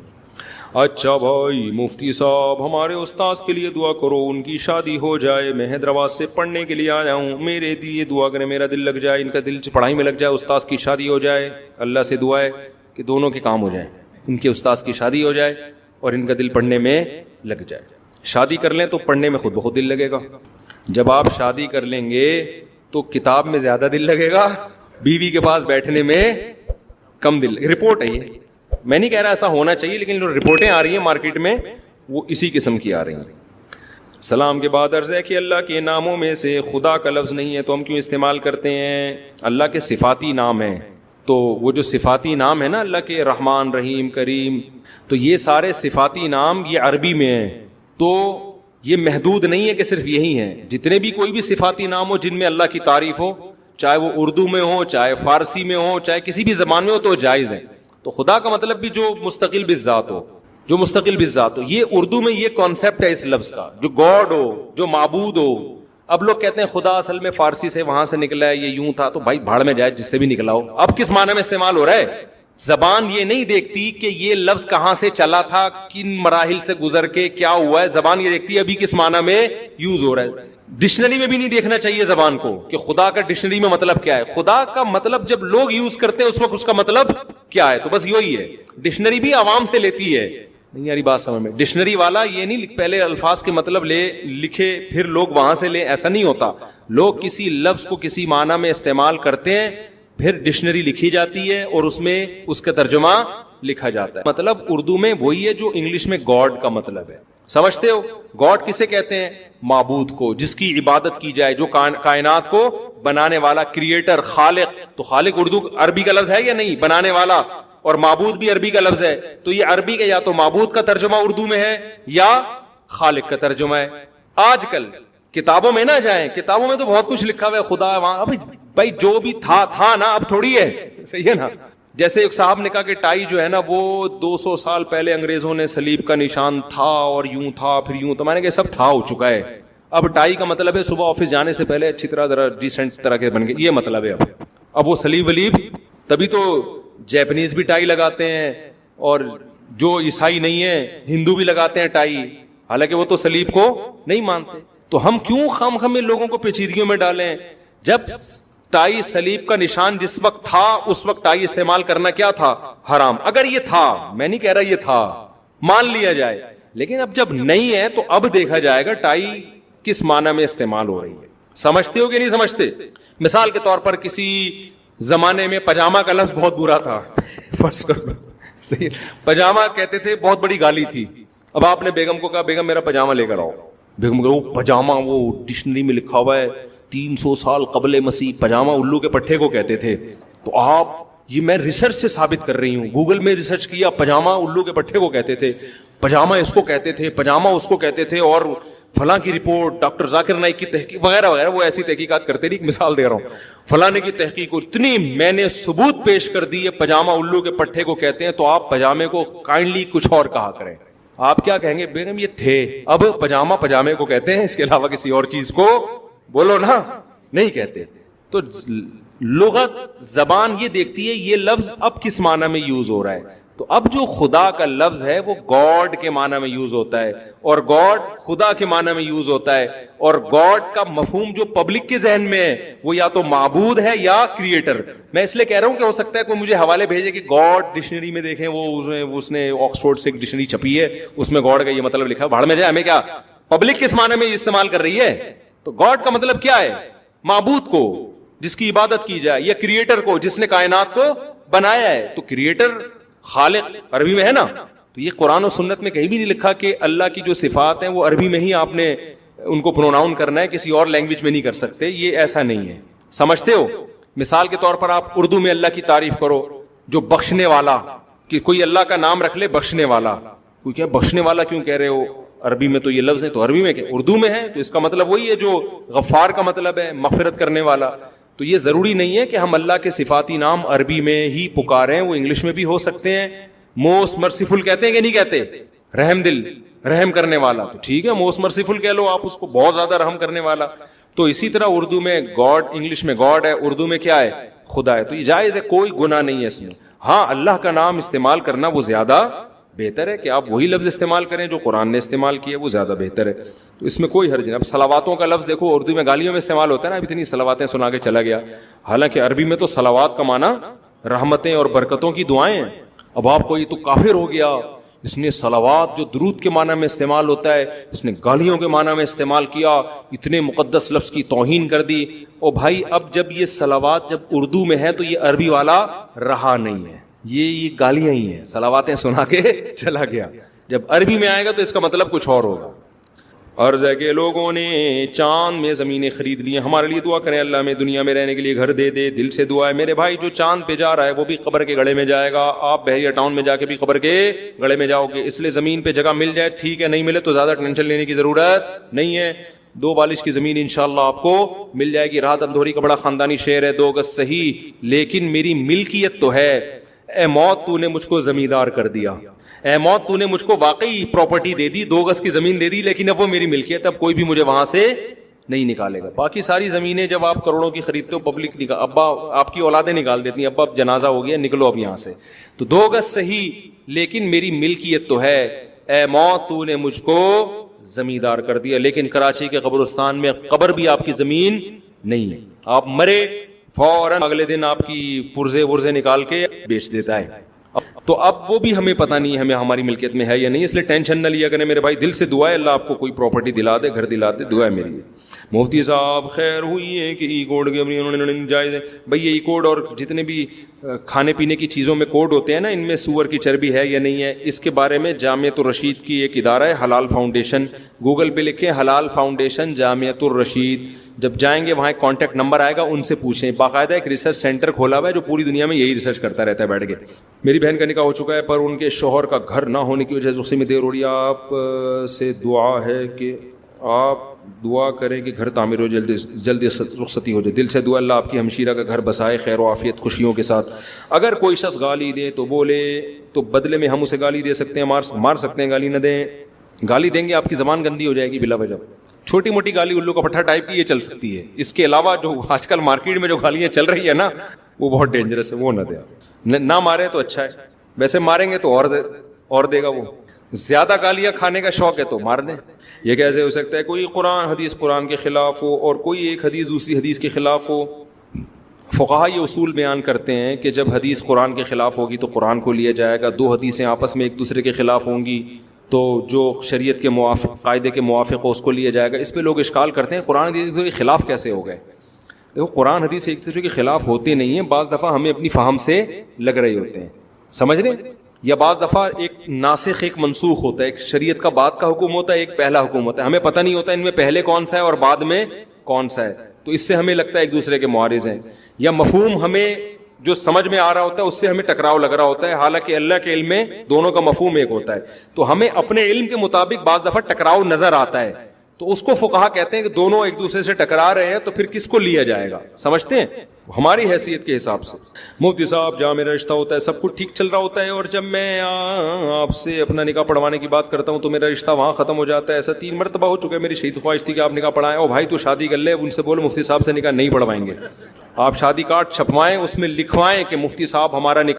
اچھا بھائی مفتی صاحب ہمارے استاذ کے لیے دعا کرو, ان کی شادی ہو جائے, میں حیدرآباد سے پڑھنے کے لیے آیا ہوں, میرے لیے دعا کریں, میرا دل لگ جائے, ان کا دل پڑھائی میں لگ جائے, استاذ کی شادی ہو جائے. اللہ سے دعا ہے کہ دونوں کے کام ہو جائیں, ان کے استاذ کی شادی ہو جائے اور ان کا دل پڑھنے میں لگ جائے. شادی کر لیں تو پڑھنے میں خود بخود دل لگے گا. جب آپ شادی کر لیں گے تو کتاب میں زیادہ دل لگے گا, بیوی کے پاس بیٹھنے میں کم دل. رپورٹ ہے یہ, میں نہیں کہہ رہا ایسا ہونا چاہیے, لیکن جو رپورٹیں آ رہی ہیں مارکیٹ میں وہ اسی قسم کی آ رہی ہیں. سلام کے بعد عرض ہے کہ اللہ کے ناموں میں سے خدا کا لفظ نہیں ہے تو ہم کیوں استعمال کرتے ہیں؟ اللہ کے صفاتی نام ہیں, تو وہ جو صفاتی نام ہے نا اللہ کے, رحمان, رحیم, کریم, تو یہ سارے صفاتی نام یہ عربی میں ہیں, تو یہ محدود نہیں ہے کہ صرف یہی ہیں. جتنے بھی کوئی بھی صفاتی نام ہو جن میں اللہ کی تعریف ہو, چاہے وہ اردو میں ہو, چاہے فارسی میں ہو, چاہے کسی بھی زبان میں ہو, تو جائز ہے. تو خدا کا مطلب بھی جو مستقل بالذات ہو, جو مستقل بالذات ہو. یہ اردو میں یہ کانسیپٹ ہے اس لفظ کا, جو گاڈ ہو, جو معبود ہو. اب لوگ کہتے ہیں خدا اصل میں فارسی سے وہاں سے نکلا ہے, یہ یوں تھا, تو بھائی بھاڑ میں جائے جس سے بھی نکلا ہو. اب کس معنی میں استعمال ہو رہا ہے؟ زبان یہ نہیں دیکھتی کہ یہ لفظ کہاں سے چلا تھا, کن مراحل سے گزر کے کیا ہوا ہے. زبان یہ دیکھتی ہے ابھی کس معنی میں یوز ہو رہا ہے. ڈکشنری میں بھی نہیں دیکھنا چاہیے زبان کو کہ خدا کا ڈکشنری میں مطلب کیا ہے. خدا کا مطلب جب لوگ یوز کرتے ہیں اس وقت اس کا مطلب کیا ہے, تو بس یہی ہے. ڈکشنری بھی عوام سے لیتی ہے. نہیں یاری بات سمجھ میں, ڈکشنری والا یہ نہیں پہلے الفاظ کے مطلب لکھے پھر لوگ وہاں سے لے, ایسا نہیں ہوتا. لوگ کسی لفظ کو کسی معنی میں استعمال کرتے ہیں پھر ڈکشنری لکھی جاتی ہے اور اس میں اس کا ترجمہ لکھا جاتا ہے. مطلب اردو میں وہی ہے جو انگلش میں گاڈ کا مطلب ہے. سمجھتے ہو گاڈ کسے کہتے ہیں؟ معبود کو, جس کی عبادت کی جائے, جو کائنات کو بنانے والا, کریٹر, خالق. تو خالق اردو عربی کا لفظ ہے یا نہیں؟ بنانے والا. اور معبود بھی عربی کا لفظ ہے. تو یہ عربی کا یا تو معبود کا ترجمہ اردو میں ہے یا خالق کا ترجمہ ہے. آج کل کتابوں میں نہ جائیں, کتابوں میں تو بہت کچھ لکھا ہوا ہے, خدا وہاں بھائی جو بھی تھا نا, اب تھوڑی ہے. صحیح ہے نا؟ جیسے ایک صاحب نے کہا کہ ٹائی جو ہے نا وہ 200 سال پہلے انگریزوں نے صلیب کا نشان تھا اور یوں تھا پھر یوں. تو میں نے کہا سب تھا ہو چکا ہے. اب ٹائی کا مطلب ہے صبح آفس جانے سے پہلے اچھی طرح ذرا ڈیسنٹ طرح کے بن گئے, یہ مطلب ہے. اب وہ صلیب ولیب, تبھی تو جیپنیز بھی ٹائی لگاتے ہیں اور جو عیسائی نہیں ہے ہندو بھی لگاتے ہیں ٹائی, حالانکہ وہ تو صلیب کو نہیں مانتے. تو ہم کیوں خام لوگوں کو پیچیدگیوں میں ڈالیں؟ جب ٹائی صلیب کا نشان جس وقت تھا اس وقت ٹائی استعمال کرنا کیا تھا؟ حرام. اگر یہ تھا, میں نہیں کہہ رہا یہ تھا, مان لیا جائے. لیکن اب جب نہیں ہے تو اب دیکھا جائے گا ٹائی کس معنی میں استعمال ہو رہی ہے. سمجھتے ہو کہ نہیں سمجھتے؟ مثال کے طور پر کسی زمانے میں پاجامہ کا لفظ بہت برا تھا, فرض کر صحیح, پاجامہ کہتے تھے, بہت بڑی گالی تھی. اب آپ نے بیگم کو کہا بیگم میرا پاجامہ لے کر آؤ. بیگم کو پاجامہ, وہ ڈکشنری میں لکھا ہوا ہے 300 سال قبل مسیح پاجامہ الو کے پٹھے کو کہتے تھے. تو آپ, یہ میں ریسرچ سے ثابت کر رہی ہوں, گوگل میں ریسرچ کیا, پاجامہ الو کے پٹھے کو کہتے تھے, پاجامہ اس کو کہتے تھے, پاجامہ اس کو کہتے تھے, اور فلاں کی رپورٹ, ڈاکٹر ذاکر نائک کی تحقیق وغیرہ وغیرہ. وہ ایسی تحقیقات کرتے نہیں, مثال دے رہا ہوں, فلاں کی تحقیق اتنی میں نے ثبوت پیش کر دی ہے پاجامہ الو کے پٹھے کو کہتے ہیں. تو آپ پاجامے کو کائنڈلی کچھ اور کہا کریں. آپ کیا کہیں گے؟ بیگم یہ تھے, اب پاجامہ پاجامے کو کہتے ہیں, اس کے علاوہ کسی اور چیز کو بولو نا, نہیں کہتے. تو لغت زبان یہ دیکھتی ہے یہ لفظ اب کس معنی میں یوز ہو رہا ہے. تو اب جو خدا کا لفظ ہے وہ گاڈ کے معنی میں یوز ہوتا ہے, اور گاڈ خدا کے معنی میں یوز ہوتا ہے. اور گاڈ کا مفہوم جو پبلک کے ذہن میں ہے وہ یا تو معبود ہے یا کریٹر. میں اس لیے کہہ رہا ہوں کہ ہو سکتا ہے کوئی مجھے حوالے بھیجے کہ گاڈ ڈکشنری میں دیکھیں, وہ اس نے آکسفورڈ سے ایک ڈکشنری چھپی ہے, اس میں گاڈ کا یہ مطلب لکھا ہے. بھاڑ میں جائے, ہمیں کیا, پبلک کس معنی میں استعمال کر رہی ہے. تو گاڈ کا مطلب کیا ہے؟ معبود کو جس کی عبادت کی جائے, یا کریٹر کو جس نے کائنات کو بنایا ہے. تو کریٹر, خالق عربی میں ہے نا. تو یہ قرآن و سنت میں کہیں بھی نہیں لکھا کہ اللہ کی جو صفات ہیں وہ عربی میں ہی آپ نے ان کو پروناؤن کرنا ہے, کسی اور لینگویج میں نہیں کر سکتے. یہ ایسا نہیں ہے. سمجھتے ہو؟ مثال کے طور پر آپ اردو میں اللہ کی تعریف کرو, جو بخشنے والا, کہ کوئی اللہ کا نام رکھ لے بخشنے والا. کوئی کیا بخشنے والا کیوں کہہ رہے ہو؟ عربی میں تو یہ لفظ ہے, تو عربی میں کیا اردو میں ہے, تو اس کا مطلب وہی ہے جو غفار کا مطلب ہے, مغفرت کرنے والا. تو یہ ضروری نہیں ہے کہ ہم اللہ کے صفاتی نام عربی میں ہی پکاریں, وہ انگلش میں بھی ہو سکتے ہیں. موسٹ مرسیفل کہتے ہیں کہ نہیں کہتے؟ رحم دل, رحم کرنے والا. تو ٹھیک ہے, موسٹ مرسیفل کہہ لو آپ اس کو, بہت زیادہ رحم کرنے والا. تو اسی طرح اردو میں گاڈ, انگلش میں گاڈ ہے, اردو میں کیا ہے؟ خدا ہے. تو یہ جائز ہے, کوئی گناہ نہیں ہے اس میں. ہاں اللہ کا نام استعمال کرنا وہ زیادہ بہتر ہے کہ آپ وہی لفظ استعمال کریں جو قرآن نے استعمال کیا, وہ زیادہ بہتر ہے. تو اس میں کوئی حرج نہیں. اب صلواتوں کا لفظ دیکھو, اردو میں گالیوں میں استعمال ہوتا ہے نا, اب اتنی صلواتیں سنا کے چلا گیا, حالانکہ عربی میں تو صلوات کا معنی رحمتیں اور برکتوں کی دعائیں ہیں. اب آپ کو یہ تو کافر ہو گیا, اس نے صلوات جو درود کے معنی میں استعمال ہوتا ہے اس نے گالیوں کے معنی میں استعمال کیا, اتنے مقدس لفظ کی توہین کر دی. او بھائی, اب جب یہ صلوات جب اردو میں ہے تو یہ عربی والا رہا نہیں ہے, یہ گالیاں ہی ہیں, صلواتیں سنا کے چلا گیا. جب عربی میں آئے گا تو اس کا مطلب کچھ اور ہوگا. عرض ہے کہ لوگوں نے چاند میں زمینیں خرید لی ہیں, ہمارے لیے دعا کریں اللہ میں دنیا میں رہنے کے لیے گھر دے دے. دل سے دعا ہے میرے بھائی, جو چاند پہ جا رہا ہے وہ بھی قبر کے گڑھے میں جائے گا, آپ بحریہ ٹاؤن میں جا کے بھی قبر کے گڑھے میں جاؤ گے. اس لیے زمین پہ جگہ مل جائے ٹھیک ہے, نہیں ملے تو زیادہ ٹینشن لینے کی ضرورت نہیں ہے. 2 بالش کی زمین انشاءاللہ آپ کو مل جائے گی. راحت اندھوری کا بڑا خاندانی شعر ہے, 2 گز صحیح لیکن میری ملکیت تو ہے. اے موت تو نے مجھ کو زمیندار کر دیا, اے موت تو نے مجھ کو واقعی پراپرٹی دے دی, 2 گز کی زمین دے دی, لیکن اب وہ میری ملکیت, اب کوئی بھی مجھے وہاں سے نہیں نکالے گا. باقی ساری زمینیں جب آپ کروڑوں کی خریدتے ہو, پبلک نکال, ابا آپ کی اولادیں نکال دیتی ہیں, ابا اب جنازہ ہو گیا نکلو اب یہاں سے. تو 2 گز صحیح لیکن میری ملکیت تو ہے, اے موت تو نے مجھ کو زمیندار کر دیا. لیکن کراچی کے قبرستان میں قبر بھی آپ کی زمین نہیں ہے, آپ مرے فوراً اگلے دن آپ کی پرزے ورزے نکال کے بیچ دیتا ہے. تو اب وہ بھی ہمیں پتہ نہیں ہے ہمیں ہماری ملکیت میں ہے یا نہیں, اس لیے ٹینشن نہ لیا کریں میرے بھائی. دل سے دعا ہے اللہ آپ کو کوئی پراپرٹی دلا دے, گھر دلا دے, دعا ہے میری. مفتی صاحب خیر ہوئی ہے کہ ای کوڈ کے انہوں نے جائز ہے. بھائی یہ ای کوڈ اور جتنے بھی کھانے پینے کی چیزوں میں کوڈ ہوتے ہیں نا, ان میں سور کی چربی ہے یا نہیں ہے, اس کے بارے میں جامعۃ الرشید کی ایک ادارہ ہے حلال فاؤنڈیشن, گوگل پہ لکھیں حلال فاؤنڈیشن جامعۃ الرشید, جب جائیں گے وہاں ایک کانٹیکٹ نمبر آئے گا, ان سے پوچھیں. باقاعدہ ایک ریسرچ سینٹر کھولا ہوا ہے جو پوری دنیا میں یہی ریسرچ کرتا رہتا ہے بیٹھ کے. میری بہن کا نکاح ہو چکا ہے پر ان کے شوہر کا گھر نہ ہونے کی وجہ سے اسی میں دیر ہو رہی ہے. آپ سے دعا ہے کہ آپ دعا کریں کہ گھر تعمیر ہو, جلد رخصتی ہو جائے. دل سے دعا, اللہ آپ کی ہمشیرہ کا گھر بسائے خیر و عافیت خوشیوں کے ساتھ. اگر کوئی شخص گالی دے تو بولے, تو بدلے میں ہم اسے گالی دے سکتے ہیں, مار سکتے ہیں, گالی نہ دیں. گالی دیں گے آپ کی زبان گندی ہو جائے گی بلا وجہ. چھوٹی موٹی گالی الو کا پٹھا ٹائپ کی یہ چل سکتی ہے, اس کے علاوہ جو آج کل مارکیٹ میں جو گالیاں چل رہی ہے نا وہ بہت ڈینجرس ہے, وہ نہ دیں. نہ مارے تو اچھا ہے, ویسے ماریں گے تو اور دے گا. وہ زیادہ گالیاں کھانے کا شوق ہے تو مار دیں. یہ کیسے ہو سکتا ہے کوئی حدیث قرآن کے خلاف ہو اور کوئی ایک حدیث دوسری حدیث کے خلاف ہو. فقہا یہ اصول بیان کرتے ہیں کہ جب حدیث قرآن کے خلاف ہوگی تو قرآن کو لیا جائے گا, دو حدیثیں آپس میں ایک دوسرے کے خلاف ہوں گی تو جو شریعت کے موافق قاعدے کے موافق ہو اس کو لیا جائے گا. اس پہ لوگ اشکال کرتے ہیں قرآن حدیث کے خلاف کیسے ہو گئے. دیکھو قرآن حدیث ایک دوسرے کے خلاف ہوتے نہیں ہیں, بعض دفعہ ہمیں اپنی فہم سے لگ رہے ہوتے ہیں, سمجھ رہے ہیں, یا بعض دفعہ ایک ناسخ ایک منسوخ ہوتا ہے, ایک شریعت کا بعد کا حکم ہوتا ہے, ایک پہلا حکم ہوتا ہے, ہمیں پتہ نہیں ہوتا ان میں پہلے کون سا ہے اور بعد میں کون سا ہے, تو اس سے ہمیں لگتا ہے ایک دوسرے کے معارض ہیں, یا مفہوم ہمیں جو سمجھ میں آ رہا ہوتا ہے اس سے ہمیں ٹکراؤ لگ رہا ہوتا ہے, حالانکہ اللہ کے علم میں دونوں کا مفہوم ایک ہوتا ہے. تو ہمیں اپنے علم کے مطابق بعض دفعہ ٹکراؤ نظر آتا ہے, تو اس کو فقہا کہتے ہیں کہ دونوں ایک دوسرے سے ٹکرا رہے ہیں تو پھر کس کو لیا جائے گا, سمجھتے ہیں, ہماری حیثیت کے حساب سے. مفتی صاحب جہاں میرا رشتہ ہوتا ہے سب کچھ ٹھیک چل رہا ہوتا ہے, اور جب میں آپ سے اپنا نکاح پڑھوانے کی بات کرتا ہوں تو میرا رشتہ وہاں ختم ہو جاتا ہے. ایسا 3 مرتبہ ہو چکا ہے. میری شدید خواہش تھی کہ آپ نکاح پڑھائیں. او بھائی تو شادی کر لے, ان سے بولو مفتی صاحب سے نکاح نہیں پڑھوائیں گے. آپ شادی کارڈ چھپوائیں, اس میں لکھوائیں کہ مفتی صاحب ہمارا نکاح